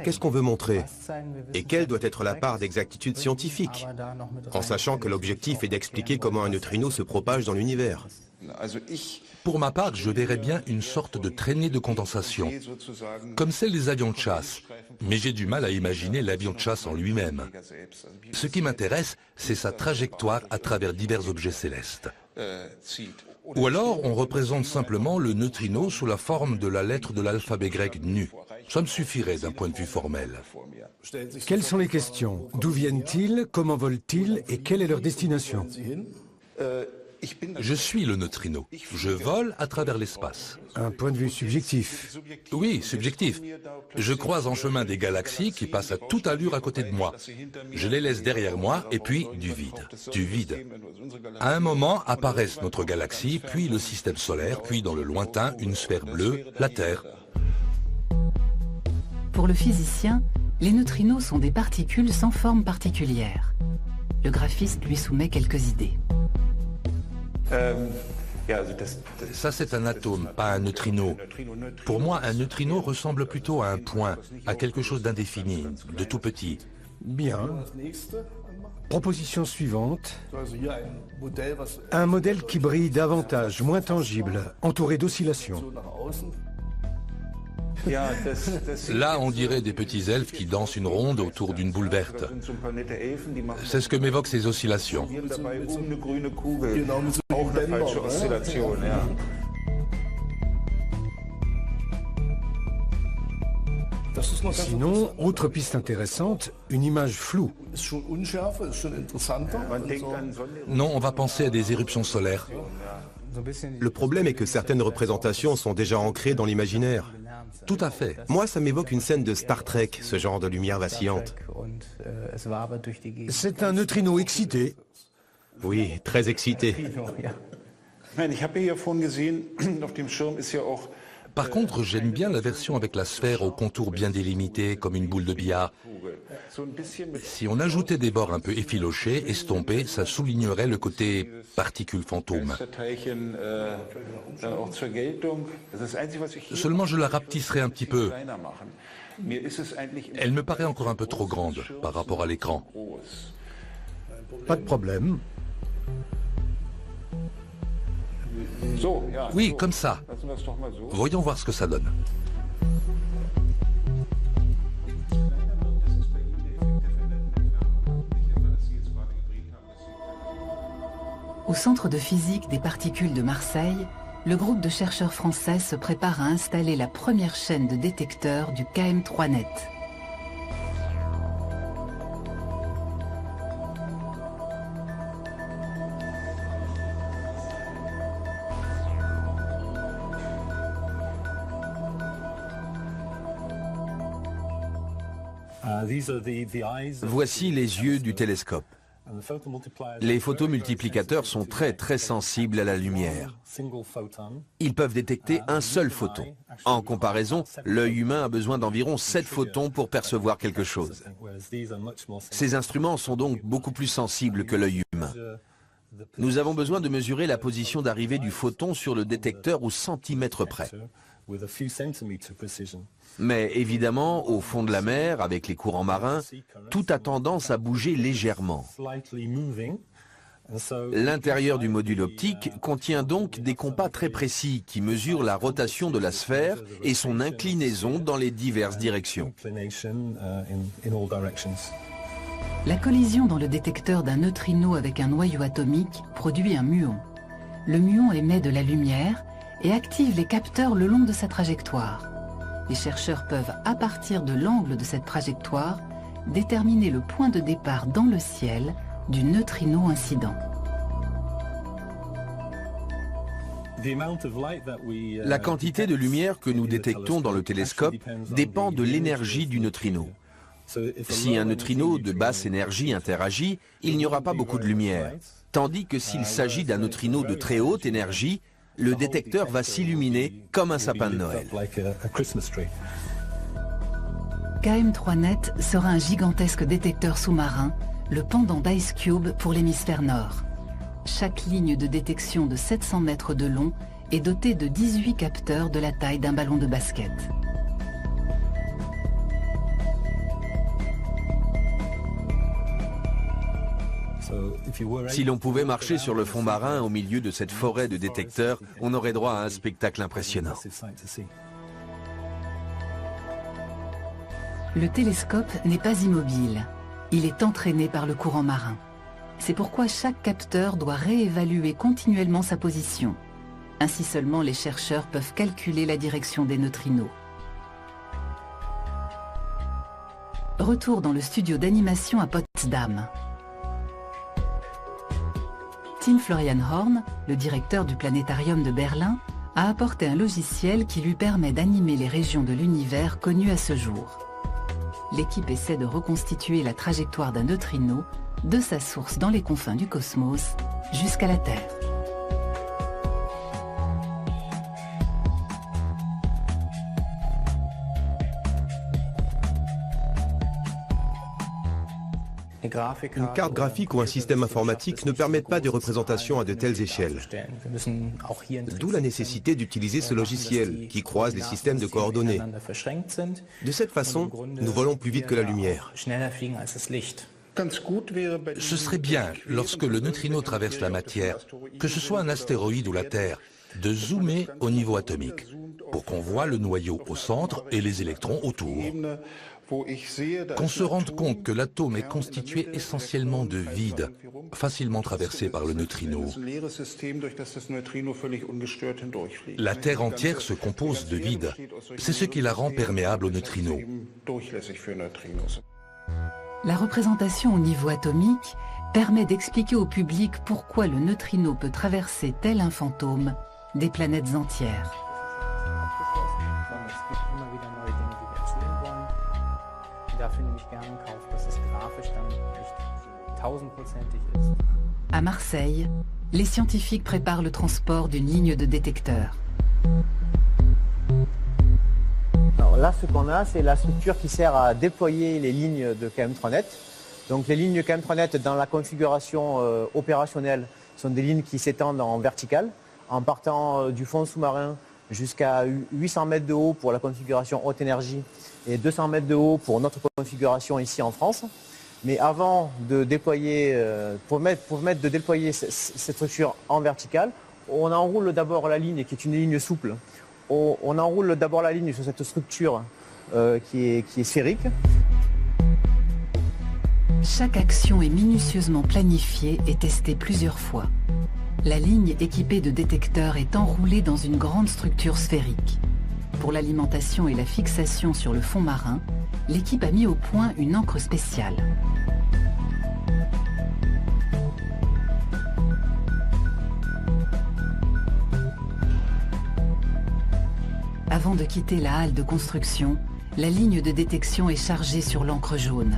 Qu'est-ce qu'on veut montrer? Et quelle doit être la part d'exactitude scientifique? En sachant que l'objectif est d'expliquer comment un neutrino se propage dans l'univers. Pour ma part, je verrais bien une sorte de traînée de condensation, comme celle des avions de chasse. Mais j'ai du mal à imaginer l'avion de chasse en lui-même. Ce qui m'intéresse, c'est sa trajectoire à travers divers objets célestes. Ou alors, on représente simplement le neutrino sous la forme de la lettre de l'alphabet grec nu. Ça me suffirait d'un point de vue formel. Quelles sont les questions? D'où viennent-ils? Comment volent-ils? Et quelle est leur destination? Je suis le neutrino. Je vole à travers l'espace. Un point de vue subjectif. Oui, subjectif. Je croise en chemin des galaxies qui passent à toute allure à côté de moi. Je les laisse derrière moi et puis du vide. Du vide. À un moment apparaissent notre galaxie, puis le système solaire, puis dans le lointain, une sphère bleue, la Terre. Pour le physicien, les neutrinos sont des particules sans forme particulière. Le graphiste lui soumet quelques idées. Ça, c'est un atome, pas un neutrino. Pour moi, un neutrino ressemble plutôt à un point, à quelque chose d'indéfini, de tout petit. Bien. Proposition suivante. Un modèle qui brille davantage, moins tangible, entouré d'oscillations. Là, on dirait des petits elfes qui dansent une ronde autour d'une boule verte. C'est ce que m'évoquent ces oscillations. Sinon, autre piste intéressante, une image floue. Non, on va penser à des éruptions solaires. Le problème est que certaines représentations sont déjà ancrées dans l'imaginaire. Tout à fait. Moi, ça m'évoque une scène de Star Trek, ce genre de lumière vacillante. C'est un neutrino excité. Oui, très excité. Par contre, j'aime bien la version avec la sphère aux contours bien délimités, comme une boule de billard. Si on ajoutait des bords un peu effilochés, estompés, ça soulignerait le côté particule fantôme. Seulement, je la rapetisserais un petit peu. Elle me paraît encore un peu trop grande par rapport à l'écran. Pas de problème. Oui, comme ça. Voyons voir ce que ça donne. Au Centre de physique des particules de Marseille, le groupe de chercheurs français se prépare à installer la première chaîne de détecteurs du KM3net. Voici les yeux du télescope. Les photomultiplicateurs sont très sensibles à la lumière. Ils peuvent détecter un seul photon. En comparaison, l'œil humain a besoin d'environ 7 photons pour percevoir quelque chose. Ces instruments sont donc beaucoup plus sensibles que l'œil humain. Nous avons besoin de mesurer la position d'arrivée du photon sur le détecteur au centimètre près. Mais évidemment, au fond de la mer, avec les courants marins, tout a tendance à bouger légèrement. L'intérieur du module optique contient donc des compas très précis qui mesurent la rotation de la sphère et son inclinaison dans les diverses directions. La collision dans le détecteur d'un neutrino avec un noyau atomique produit un muon. Le muon émet de la lumière et active les capteurs le long de sa trajectoire. Les chercheurs peuvent, à partir de l'angle de cette trajectoire, déterminer le point de départ dans le ciel du neutrino incident. La quantité de lumière que nous détectons dans le télescope dépend de l'énergie du neutrino. Si un neutrino de basse énergie interagit, il n'y aura pas beaucoup de lumière. Tandis que s'il s'agit d'un neutrino de très haute énergie, le détecteur va s'illuminer comme un sapin de Noël. KM3net sera un gigantesque détecteur sous-marin, le pendant d'IceCube pour l'hémisphère nord. Chaque ligne de détection de 700 mètres de long est dotée de 18 capteurs de la taille d'un ballon de basket. Si l'on pouvait marcher sur le fond marin au milieu de cette forêt de détecteurs, on aurait droit à un spectacle impressionnant. Le télescope n'est pas immobile. Il est entraîné par le courant marin. C'est pourquoi chaque capteur doit réévaluer continuellement sa position. Ainsi seulement les chercheurs peuvent calculer la direction des neutrinos. Retour dans le studio d'animation à Potsdam. Tim Florian Horn, le directeur du planétarium de Berlin, a apporté un logiciel qui lui permet d'animer les régions de l'univers connues à ce jour. L'équipe essaie de reconstituer la trajectoire d'un neutrino de sa source dans les confins du cosmos jusqu'à la Terre. Une carte graphique ou un système informatique ne permettent pas de représentation à de telles échelles. D'où la nécessité d'utiliser ce logiciel qui croise les systèmes de coordonnées. De cette façon, nous volons plus vite que la lumière. Ce serait bien, lorsque le neutrino traverse la matière, que ce soit un astéroïde ou la Terre, de zoomer au niveau atomique, pour qu'on voit le noyau au centre et les électrons autour. Qu'on se rende compte que l'atome est constitué essentiellement de vide, facilement traversé par le neutrino. La Terre entière se compose de vide. C'est ce qui la rend perméable aux neutrinos. La représentation au niveau atomique permet d'expliquer au public pourquoi le neutrino peut traverser tel un fantôme des planètes entières. À Marseille, les scientifiques préparent le transport d'une ligne de détecteurs. Alors là, ce qu'on a, c'est la structure qui sert à déployer les lignes de KM3net. Donc les lignes de KM3net dans la configuration opérationnelle sont des lignes qui s'étendent en verticale, en partant du fond sous-marin jusqu'à 800 mètres de haut pour la configuration haute énergie et 200 mètres de haut pour notre configuration ici en France. Mais avant de déployer, pour déployer cette structure en verticale, on enroule d'abord la ligne qui est une ligne souple. On enroule d'abord la ligne sur cette structure qui est sphérique. Chaque action est minutieusement planifiée et testée plusieurs fois. La ligne équipée de détecteurs est enroulée dans une grande structure sphérique. Pour l'alimentation et la fixation sur le fond marin, l'équipe a mis au point une encre spéciale. Avant de quitter la halle de construction, la ligne de détection est chargée sur l'encre jaune.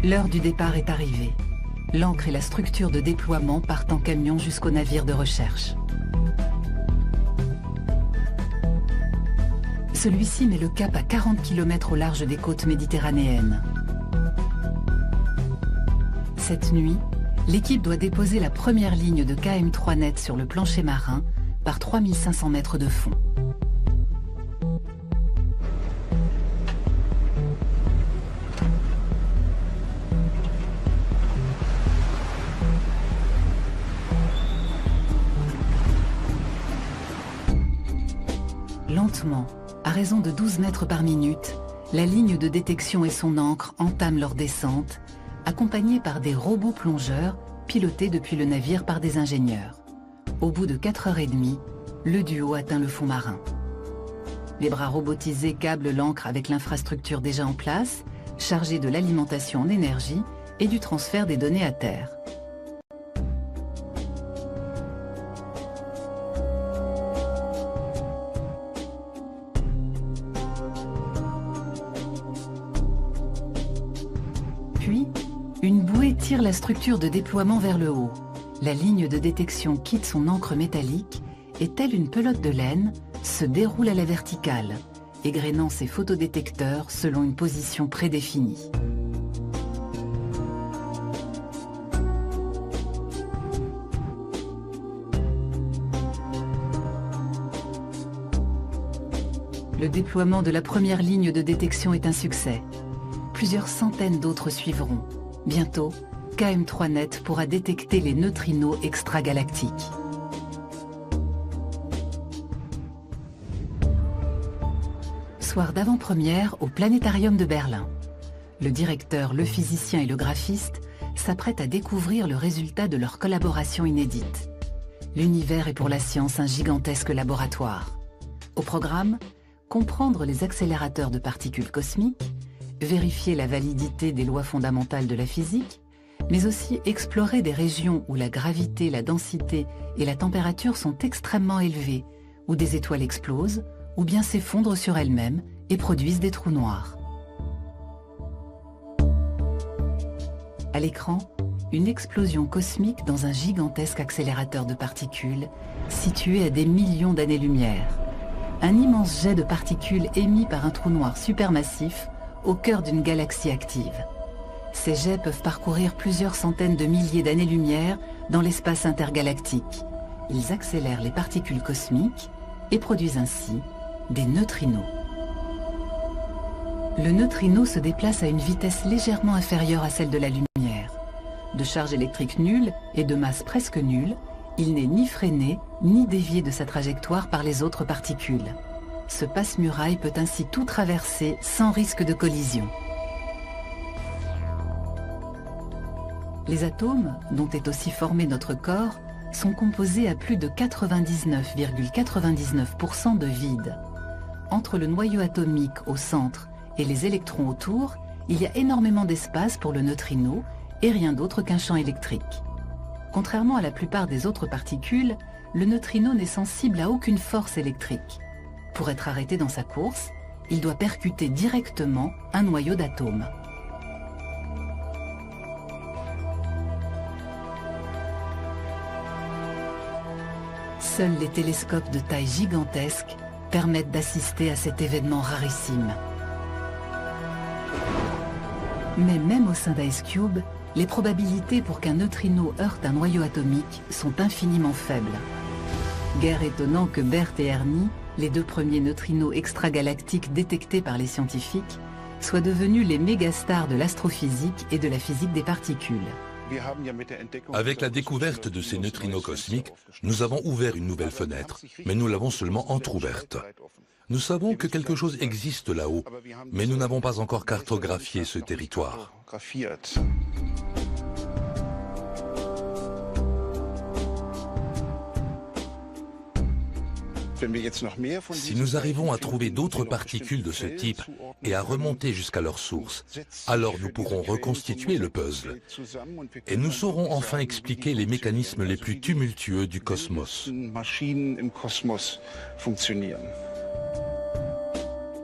L'heure du départ est arrivée. L'encre et la structure de déploiement partent en camion jusqu'au navire de recherche. Celui-ci met le cap à 40 km au large des côtes méditerranéennes. Cette nuit, l'équipe doit déposer la première ligne de KM3net sur le plancher marin par 3500 mètres de fond. Lentement, à raison de 12 mètres par minute, la ligne de détection et son ancre entament leur descente, accompagnés par des robots plongeurs pilotés depuis le navire par des ingénieurs. Au bout de 4h30, le duo atteint le fond marin. Les bras robotisés câblent l'ancre avec l'infrastructure déjà en place. chargé de l'alimentation en énergie et du transfert des données à terre. Puis, une bouée tire la structure de déploiement vers le haut. La ligne de détection quitte son encre métallique et, telle une pelote de laine, se déroule à la verticale, égrénant ses photodétecteurs selon une position prédéfinie. Le déploiement de la première ligne de détection est un succès. Plusieurs centaines d'autres suivront. Bientôt, KM3Net pourra détecter les neutrinos extragalactiques. Soir d'avant-première au Planétarium de Berlin. Le directeur, le physicien et le graphiste s'apprêtent à découvrir le résultat de leur collaboration inédite. L'univers est pour la science un gigantesque laboratoire. Au programme, comprendre les accélérateurs de particules cosmiques, vérifier la validité des lois fondamentales de la physique, mais aussi explorer des régions où la gravité, la densité et la température sont extrêmement élevées, où des étoiles explosent, ou bien s'effondrent sur elles-mêmes et produisent des trous noirs. À l'écran, une explosion cosmique dans un gigantesque accélérateur de particules situé à des millions d'années-lumière. Un immense jet de particules émis par un trou noir supermassif au cœur d'une galaxie active. Ces jets peuvent parcourir plusieurs centaines de milliers d'années-lumière dans l'espace intergalactique. Ils accélèrent les particules cosmiques et produisent ainsi des neutrinos. Le neutrino se déplace à une vitesse légèrement inférieure à celle de la lumière. De charge électrique nulle et de masse presque nulle, il n'est ni freiné ni dévié de sa trajectoire par les autres particules. Ce passe-muraille peut ainsi tout traverser sans risque de collision. Les atomes, dont est aussi formé notre corps, sont composés à plus de 99,99% de vide. Entre le noyau atomique au centre et les électrons autour, il y a énormément d'espace pour le neutrino et rien d'autre qu'un champ électrique. Contrairement à la plupart des autres particules, le neutrino n'est sensible à aucune force électrique. Pour être arrêté dans sa course, il doit percuter directement un noyau d'atomes. Seuls les télescopes de taille gigantesque permettent d'assister à cet événement rarissime. Mais même au sein d'Ice Cube, les probabilités pour qu'un neutrino heurte un noyau atomique sont infiniment faibles. Guère étonnant que BERT et Ernie, les deux premiers neutrinos extragalactiques détectés par les scientifiques, soient devenus les mégastars de l'astrophysique et de la physique des particules. Avec la découverte de ces neutrinos cosmiques, nous avons ouvert une nouvelle fenêtre, mais nous l'avons seulement entrouverte. Nous savons que quelque chose existe là-haut, mais nous n'avons pas encore cartographié ce territoire. Si nous arrivons à trouver d'autres particules de ce type et à remonter jusqu'à leur source, alors nous pourrons reconstituer le puzzle. Et nous saurons enfin expliquer les mécanismes les plus tumultueux du cosmos.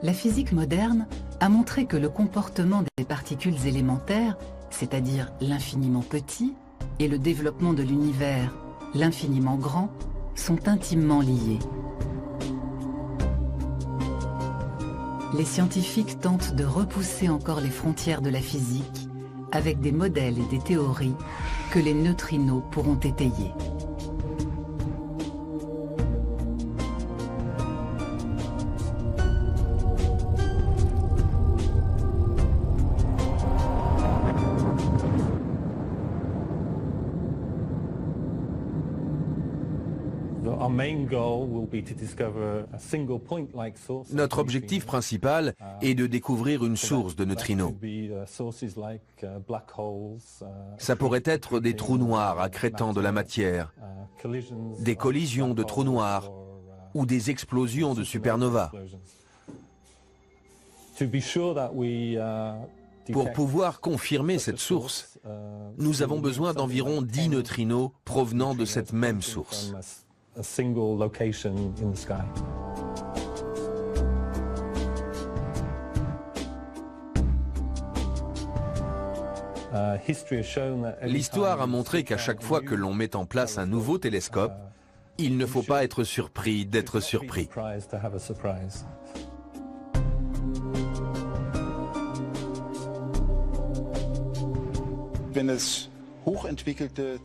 La physique moderne a montré que le comportement des particules élémentaires, c'est-à-dire l'infiniment petit, et le développement de l'univers, l'infiniment grand, sont intimement liés. Les scientifiques tentent de repousser encore les frontières de la physique avec des modèles et des théories que les neutrinos pourront étayer. Notre objectif principal est de découvrir une source de neutrinos. Ça pourrait être des trous noirs accrétant de la matière, des collisions de trous noirs ou des explosions de supernovas. Pour pouvoir confirmer cette source, nous avons besoin d'environ 10 neutrinos provenant de cette même source. L'histoire a montré qu'à chaque fois que l'on met en place un nouveau télescope, il ne faut pas être surpris d'être surpris.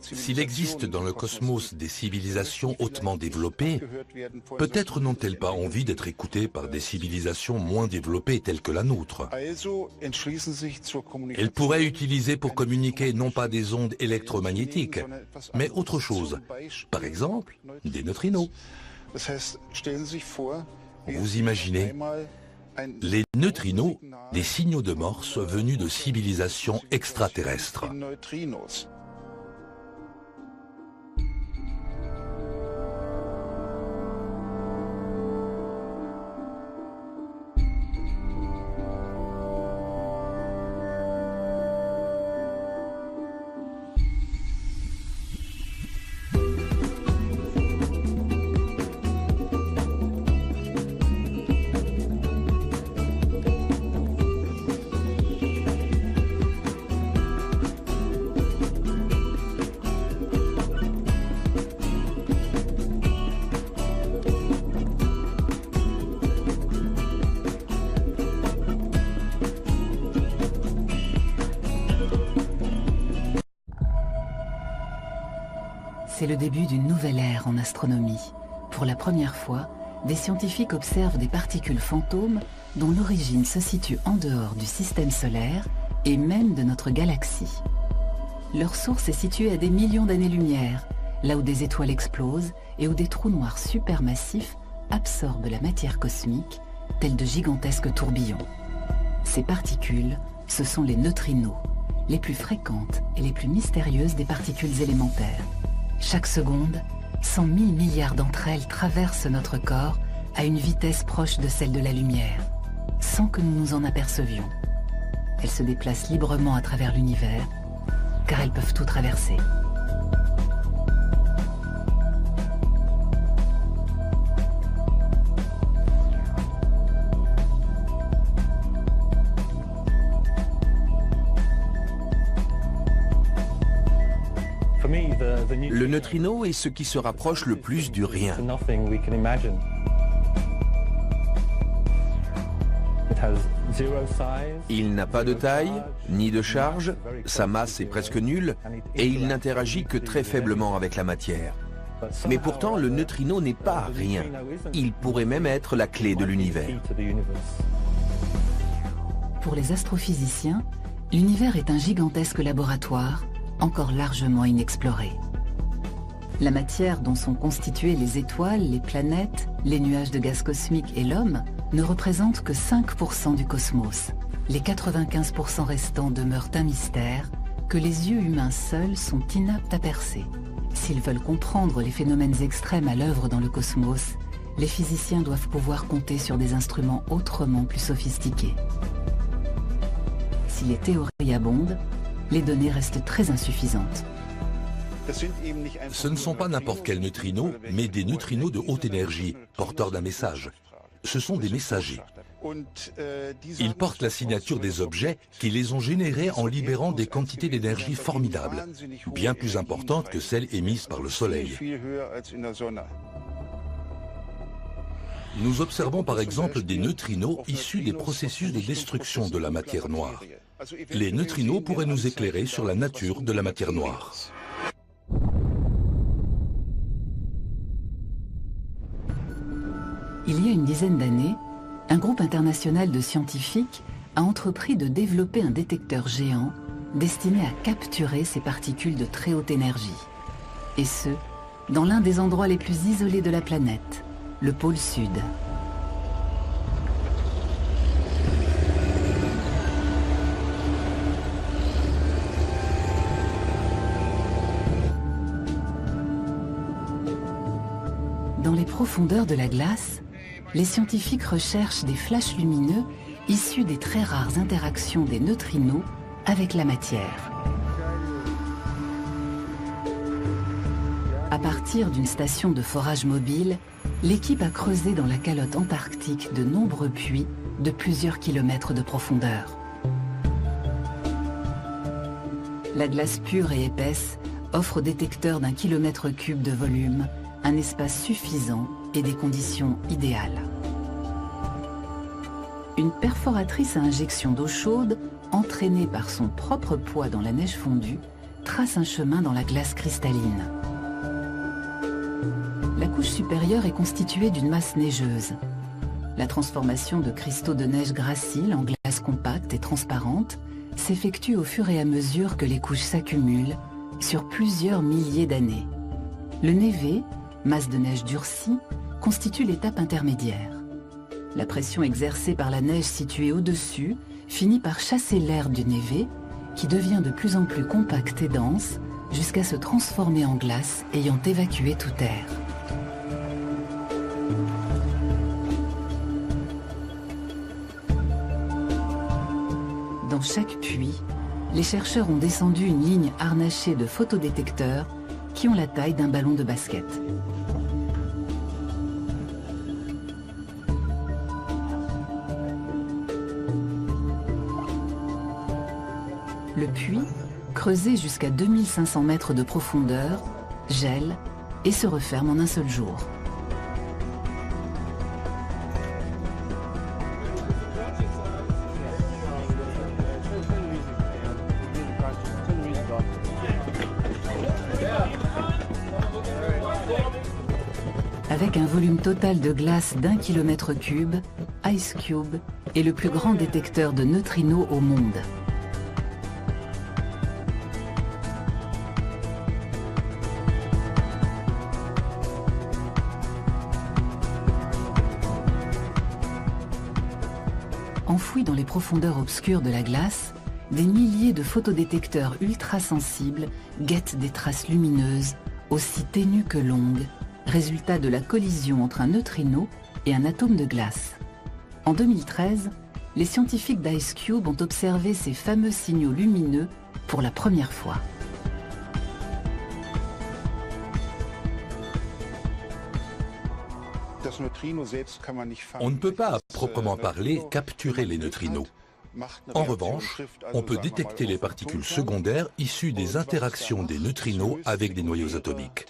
S'il existe dans le cosmos des civilisations hautement développées, peut-être n'ont-elles pas envie d'être écoutées par des civilisations moins développées telles que la nôtre. Elles pourraient utiliser pour communiquer non pas des ondes électromagnétiques, mais autre chose. Par exemple, des neutrinos. Vous imaginez les neutrinos, des signaux de Morse venus de civilisations extraterrestres. C'est le début d'une nouvelle ère en astronomie. Pour la première fois, des scientifiques observent des particules fantômes dont l'origine se situe en dehors du système solaire et même de notre galaxie. Leur source est située à des millions d'années-lumière, là où des étoiles explosent et où des trous noirs supermassifs absorbent la matière cosmique, tels de gigantesques tourbillons. Ces particules, ce sont les neutrinos, les plus fréquentes et les plus mystérieuses des particules élémentaires. Chaque seconde, 100 000 milliards d'entre elles traversent notre corps à une vitesse proche de celle de la lumière, sans que nous nous en apercevions. Elles se déplacent librement à travers l'univers, car elles peuvent tout traverser. Le neutrino est ce qui se rapproche le plus du rien. Il n'a pas de taille, ni de charge, sa masse est presque nulle, et il n'interagit que très faiblement avec la matière. Mais pourtant, le neutrino n'est pas rien. Il pourrait même être la clé de l'univers. Pour les astrophysiciens, l'univers est un gigantesque laboratoire, encore largement inexploré. La matière dont sont constituées les étoiles, les planètes, les nuages de gaz cosmique et l'homme ne représente que 5% du cosmos. Les 95% restants demeurent un mystère que les yeux humains seuls sont inaptes à percer. S'ils veulent comprendre les phénomènes extrêmes à l'œuvre dans le cosmos, les physiciens doivent pouvoir compter sur des instruments autrement plus sophistiqués. Si les théories abondent, les données restent très insuffisantes. Ce ne sont pas n'importe quels neutrinos, mais des neutrinos de haute énergie, porteurs d'un message. Ce sont des messagers. Ils portent la signature des objets qui les ont générés en libérant des quantités d'énergie formidables, bien plus importantes que celles émises par le Soleil. Nous observons par exemple des neutrinos issus des processus de destruction de la matière noire. Les neutrinos pourraient nous éclairer sur la nature de la matière noire. Il y a une dizaine d'années, un groupe international de scientifiques a entrepris de développer un détecteur géant destiné à capturer ces particules de très haute énergie. Et ce, dans l'un des endroits les plus isolés de la planète, le pôle Sud. Dans les profondeurs de la glace, les scientifiques recherchent des flashs lumineux issu des très rares interactions des neutrinos avec la matière. À partir d'une station de forage mobile, l'équipe a creusé dans la calotte antarctique de nombreux puits de plusieurs kilomètres de profondeur. La glace pure et épaisse offre au détecteur d'1 km3 de volume un espace suffisant et des conditions idéales. Une perforatrice à injection d'eau chaude, entraînée par son propre poids dans la neige fondue, trace un chemin dans la glace cristalline. La couche supérieure est constituée d'une masse neigeuse. La transformation de cristaux de neige gracile en glace compacte et transparente s'effectue au fur et à mesure que les couches s'accumulent sur plusieurs milliers d'années. Le névé, masse de neige durcie, constitue l'étape intermédiaire. La pression exercée par la neige située au-dessus finit par chasser l'air du névé, qui devient de plus en plus compact et dense, jusqu'à se transformer en glace ayant évacué tout air. Dans chaque puits, les chercheurs ont descendu une ligne harnachée de photodétecteurs qui ont la taille d'un ballon de basket. Le puits, creusé jusqu'à 2500 mètres de profondeur, gèle et se referme en un seul jour. Avec un volume total de glace d'1 km3, IceCube est le plus grand détecteur de neutrinos au monde. Enfouis dans les profondeurs obscures de la glace, des milliers de photodétecteurs ultra-sensibles guettent des traces lumineuses, aussi ténues que longues, résultat de la collision entre un neutrino et un atome de glace. En 2013, les scientifiques d'IceCube ont observé ces fameux signaux lumineux pour la première fois. On ne peut pas, à proprement parler, capturer les neutrinos. En revanche, on peut détecter les particules secondaires issues des interactions des neutrinos avec des noyaux atomiques.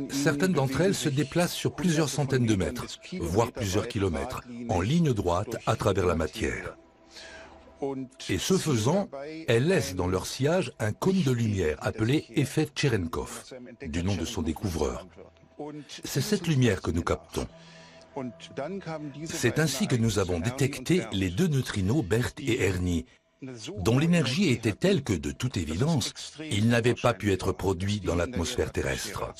Certaines d'entre elles se déplacent sur plusieurs centaines de mètres, voire plusieurs kilomètres, en ligne droite à travers la matière. Et ce faisant, elles laissent dans leur sillage un cône de lumière appelé effet Cherenkov, du nom de son découvreur. C'est cette lumière que nous captons. C'est ainsi que nous avons détecté les deux neutrinos BERT et Ernie, dont l'énergie était telle que, de toute évidence, ils n'avaient pas pu être produits dans l'atmosphère terrestre.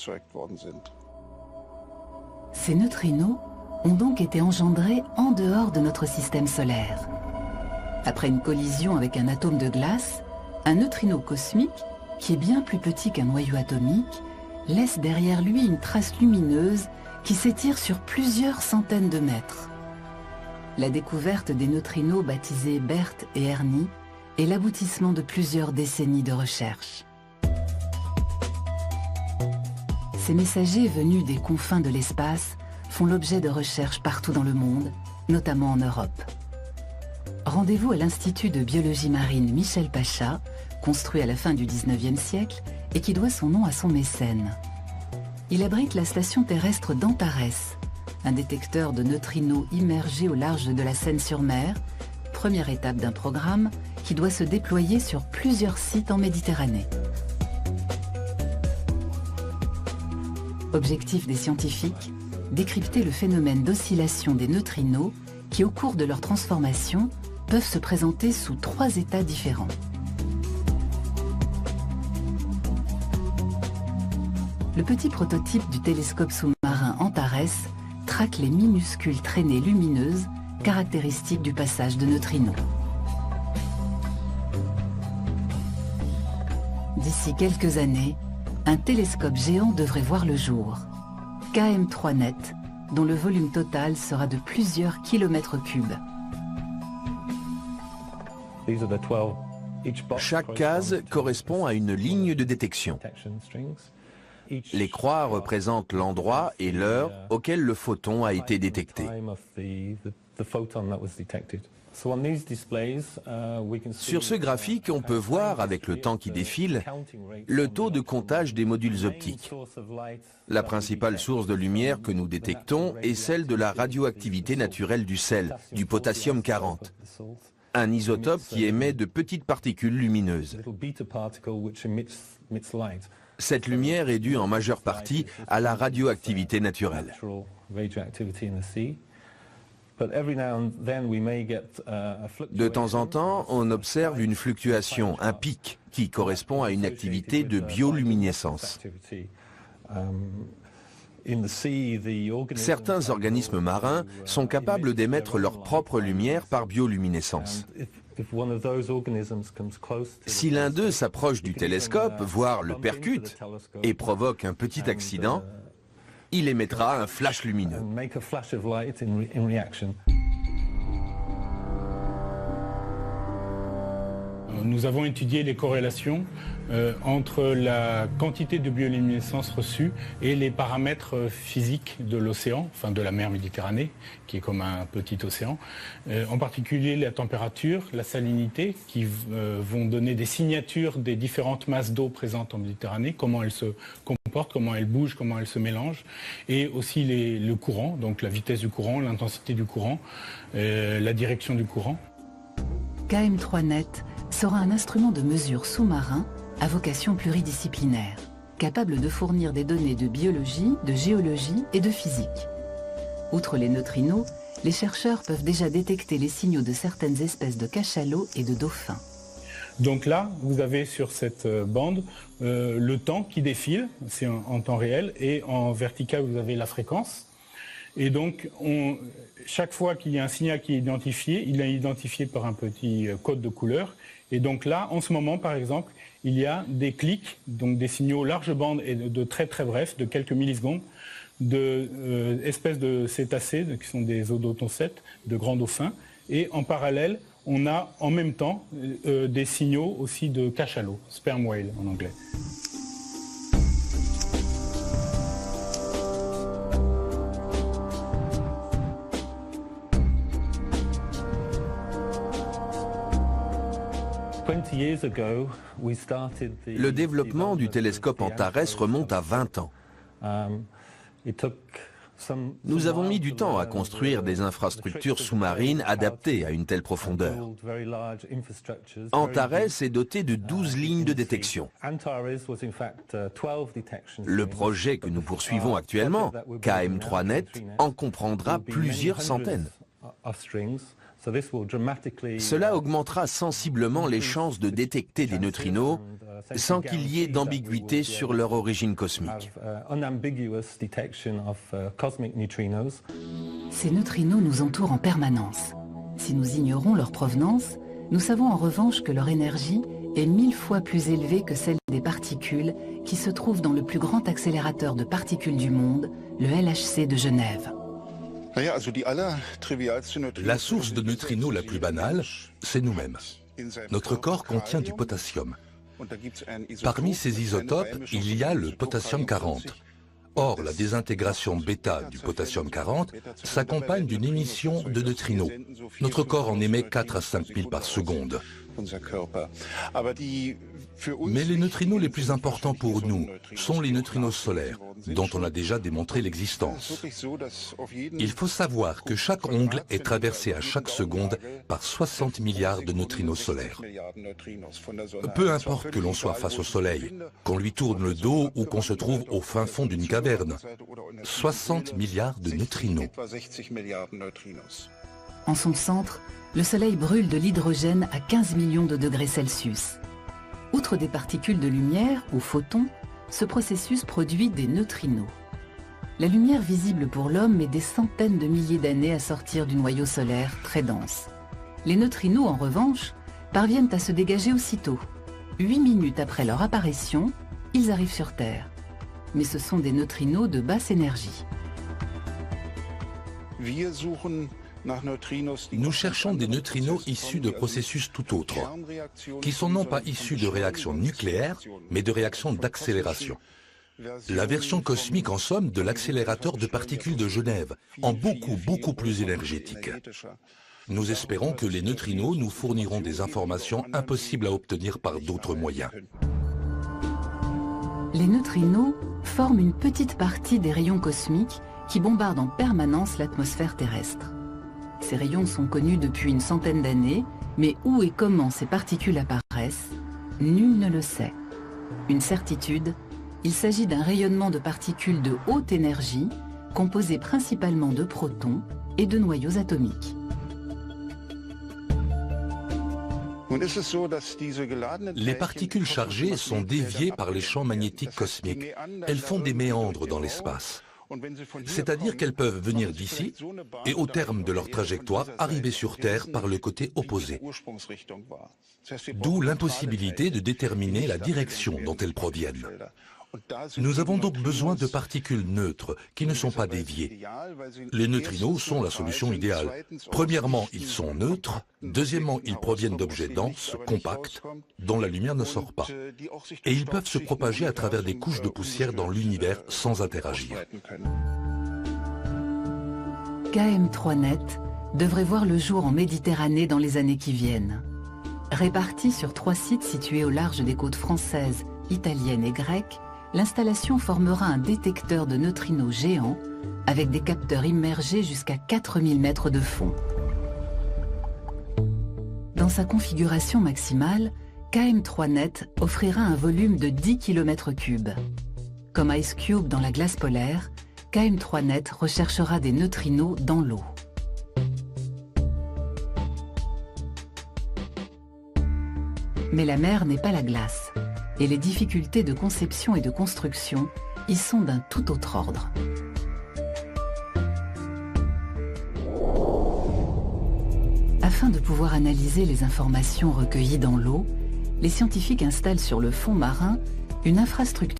Ces neutrinos ont donc été engendrés en dehors de notre système solaire. Après une collision avec un atome de glace, un neutrino cosmique, qui est bien plus petit qu'un noyau atomique, laisse derrière lui une trace lumineuse qui s'étire sur plusieurs centaines de mètres. La découverte des neutrinos baptisés BERT et Ernie est l'aboutissement de plusieurs décennies de recherche. Ces messagers venus des confins de l'espace font l'objet de recherches partout dans le monde, notamment en Europe. Rendez-vous à l'Institut de biologie marine Michel Pacha, construit à la fin du XIXe siècle et qui doit son nom à son mécène. Il abrite la station terrestre d'Antares, un détecteur de neutrinos immergé au large de la Seine-sur-Mer, première étape d'un programme qui doit se déployer sur plusieurs sites en Méditerranée. Objectif des scientifiques, décrypter le phénomène d'oscillation des neutrinos qui, au cours de leur transformation, peuvent se présenter sous 3 états différents. Le petit prototype du télescope sous-marin Antares traque les minuscules traînées lumineuses caractéristiques du passage de neutrinos. D'ici quelques années, un télescope géant devrait voir le jour. KM3net, dont le volume total sera de plusieurs kilomètres cubes. Chaque case correspond à une ligne de détection. Les croix représentent l'endroit et l'heure auquel le photon a été détecté. Sur ce graphique, on peut voir, avec le temps qui défile, le taux de comptage des modules optiques. La principale source de lumière que nous détectons est celle de la radioactivité naturelle du sel, du potassium 40, un isotope qui émet de petites particules lumineuses. Cette lumière est due en majeure partie à la radioactivité naturelle. De temps en temps, on observe une fluctuation, un pic, qui correspond à une activité de bioluminescence. Certains organismes marins sont capables d'émettre leur propre lumière par bioluminescence. Si l'un d'eux s'approche du télescope, voire le percute, et provoque un petit accident, il émettra un flash lumineux. Nous avons étudié les corrélations entre la quantité de bioluminescence reçue et les paramètres physiques de l'océan, enfin de la mer Méditerranée, qui est comme un petit océan, en particulier la température, la salinité, qui vont donner des signatures des différentes masses d'eau présentes en Méditerranée, comment elles se comportent, comment elles bougent, comment elles se mélangent, et aussi le courant, donc la vitesse du courant, l'intensité du courant, la direction du courant. KM3net sera un instrument de mesure sous-marin à vocation pluridisciplinaire, capable de fournir des données de biologie, de géologie et de physique. Outre les neutrinos, les chercheurs peuvent déjà détecter les signaux de certaines espèces de cachalots et de dauphins. Donc là, vous avez sur cette bande le temps qui défile, c'est en temps réel, et en vertical, vous avez la fréquence. Et donc, chaque fois qu'il y a un signal qui est identifié, il est identifié par un petit code de couleur. Et donc là, en ce moment, par exemple, il y a des clics, donc des signaux large bande et de très très brefs, de quelques millisecondes, d'espèces de cétacés, qui sont des odontocètes, de grands dauphins. Et en parallèle, on a en même temps des signaux aussi de cachalots, sperm whale en anglais. Le développement du télescope Antares remonte à 20 ans. Nous avons mis du temps à construire des infrastructures sous-marines adaptées à une telle profondeur. Antares est doté de 12 lignes de détection. Le projet que nous poursuivons actuellement, KM3net, en comprendra plusieurs centaines. Cela augmentera sensiblement les chances de détecter des neutrinos sans qu'il y ait d'ambiguïté sur leur origine cosmique. Ces neutrinos nous entourent en permanence. Si nous ignorons leur provenance, nous savons en revanche que leur énergie est 1000 fois plus élevée que celle des particules qui se trouvent dans le plus grand accélérateur de particules du monde, le LHC de Genève. La source de neutrinos la plus banale, c'est nous-mêmes. Notre corps contient du potassium. Parmi ces isotopes, il y a le potassium 40. Or, la désintégration bêta du potassium 40 s'accompagne d'une émission de neutrinos. Notre corps en émet 4 à 5 000 par seconde. Mais les neutrinos les plus importants pour nous sont les neutrinos solaires, dont on a déjà démontré l'existence. Il faut savoir que chaque ongle est traversé à chaque seconde par 60 milliards de neutrinos solaires. Peu importe que l'on soit face au Soleil, qu'on lui tourne le dos ou qu'on se trouve au fin fond d'une caverne, 60 milliards de neutrinos. En son centre, le Soleil brûle de l'hydrogène à 15 millions de degrés Celsius. Outre des particules de lumière, ou photons, ce processus produit des neutrinos. La lumière visible pour l'homme met des centaines de milliers d'années à sortir du noyau solaire très dense. Les neutrinos, en revanche, parviennent à se dégager aussitôt. 8 minutes après leur apparition, ils arrivent sur Terre. Mais ce sont des neutrinos de basse énergie. Nous cherchons des neutrinos issus de processus tout autres, qui sont non pas issus de réactions nucléaires, mais de réactions d'accélération. La version cosmique, en somme, de l'accélérateur de particules de Genève, en beaucoup plus énergétique. Nous espérons que les neutrinos nous fourniront des informations impossibles à obtenir par d'autres moyens. Les neutrinos forment une petite partie des rayons cosmiques qui bombardent en permanence l'atmosphère terrestre. Ces rayons sont connus depuis une centaine d'années, mais où et comment ces particules apparaissent, nul ne le sait. Une certitude, il s'agit d'un rayonnement de particules de haute énergie, composées principalement de protons et de noyaux atomiques. Les particules chargées sont déviées par les champs magnétiques cosmiques. Elles font des méandres dans l'espace. C'est-à-dire qu'elles peuvent venir d'ici et au terme de leur trajectoire arriver sur Terre par le côté opposé. D'où l'impossibilité de déterminer la direction dont elles proviennent. Nous avons donc besoin de particules neutres qui ne sont pas déviées. Les neutrinos sont la solution idéale. Premièrement, ils sont neutres. Deuxièmement, ils proviennent d'objets denses, compacts, dont la lumière ne sort pas. Et ils peuvent se propager à travers des couches de poussière dans l'univers sans interagir. KM3net devrait voir le jour en Méditerranée dans les années qui viennent. Répartie sur 3 sites situés au large des côtes françaises, italiennes et grecques, l'installation formera un détecteur de neutrinos géant avec des capteurs immergés jusqu'à 4000 mètres de fond. Dans sa configuration maximale, KM3net offrira un volume de 10 km3. Comme Ice Cube dans la glace polaire, KM3net recherchera des neutrinos dans l'eau. Mais la mer n'est pas la glace. Et les difficultés de conception et de construction y sont d'un tout autre ordre. Afin de pouvoir analyser les informations recueillies dans l'eau, les scientifiques installent sur le fond marin une infrastructure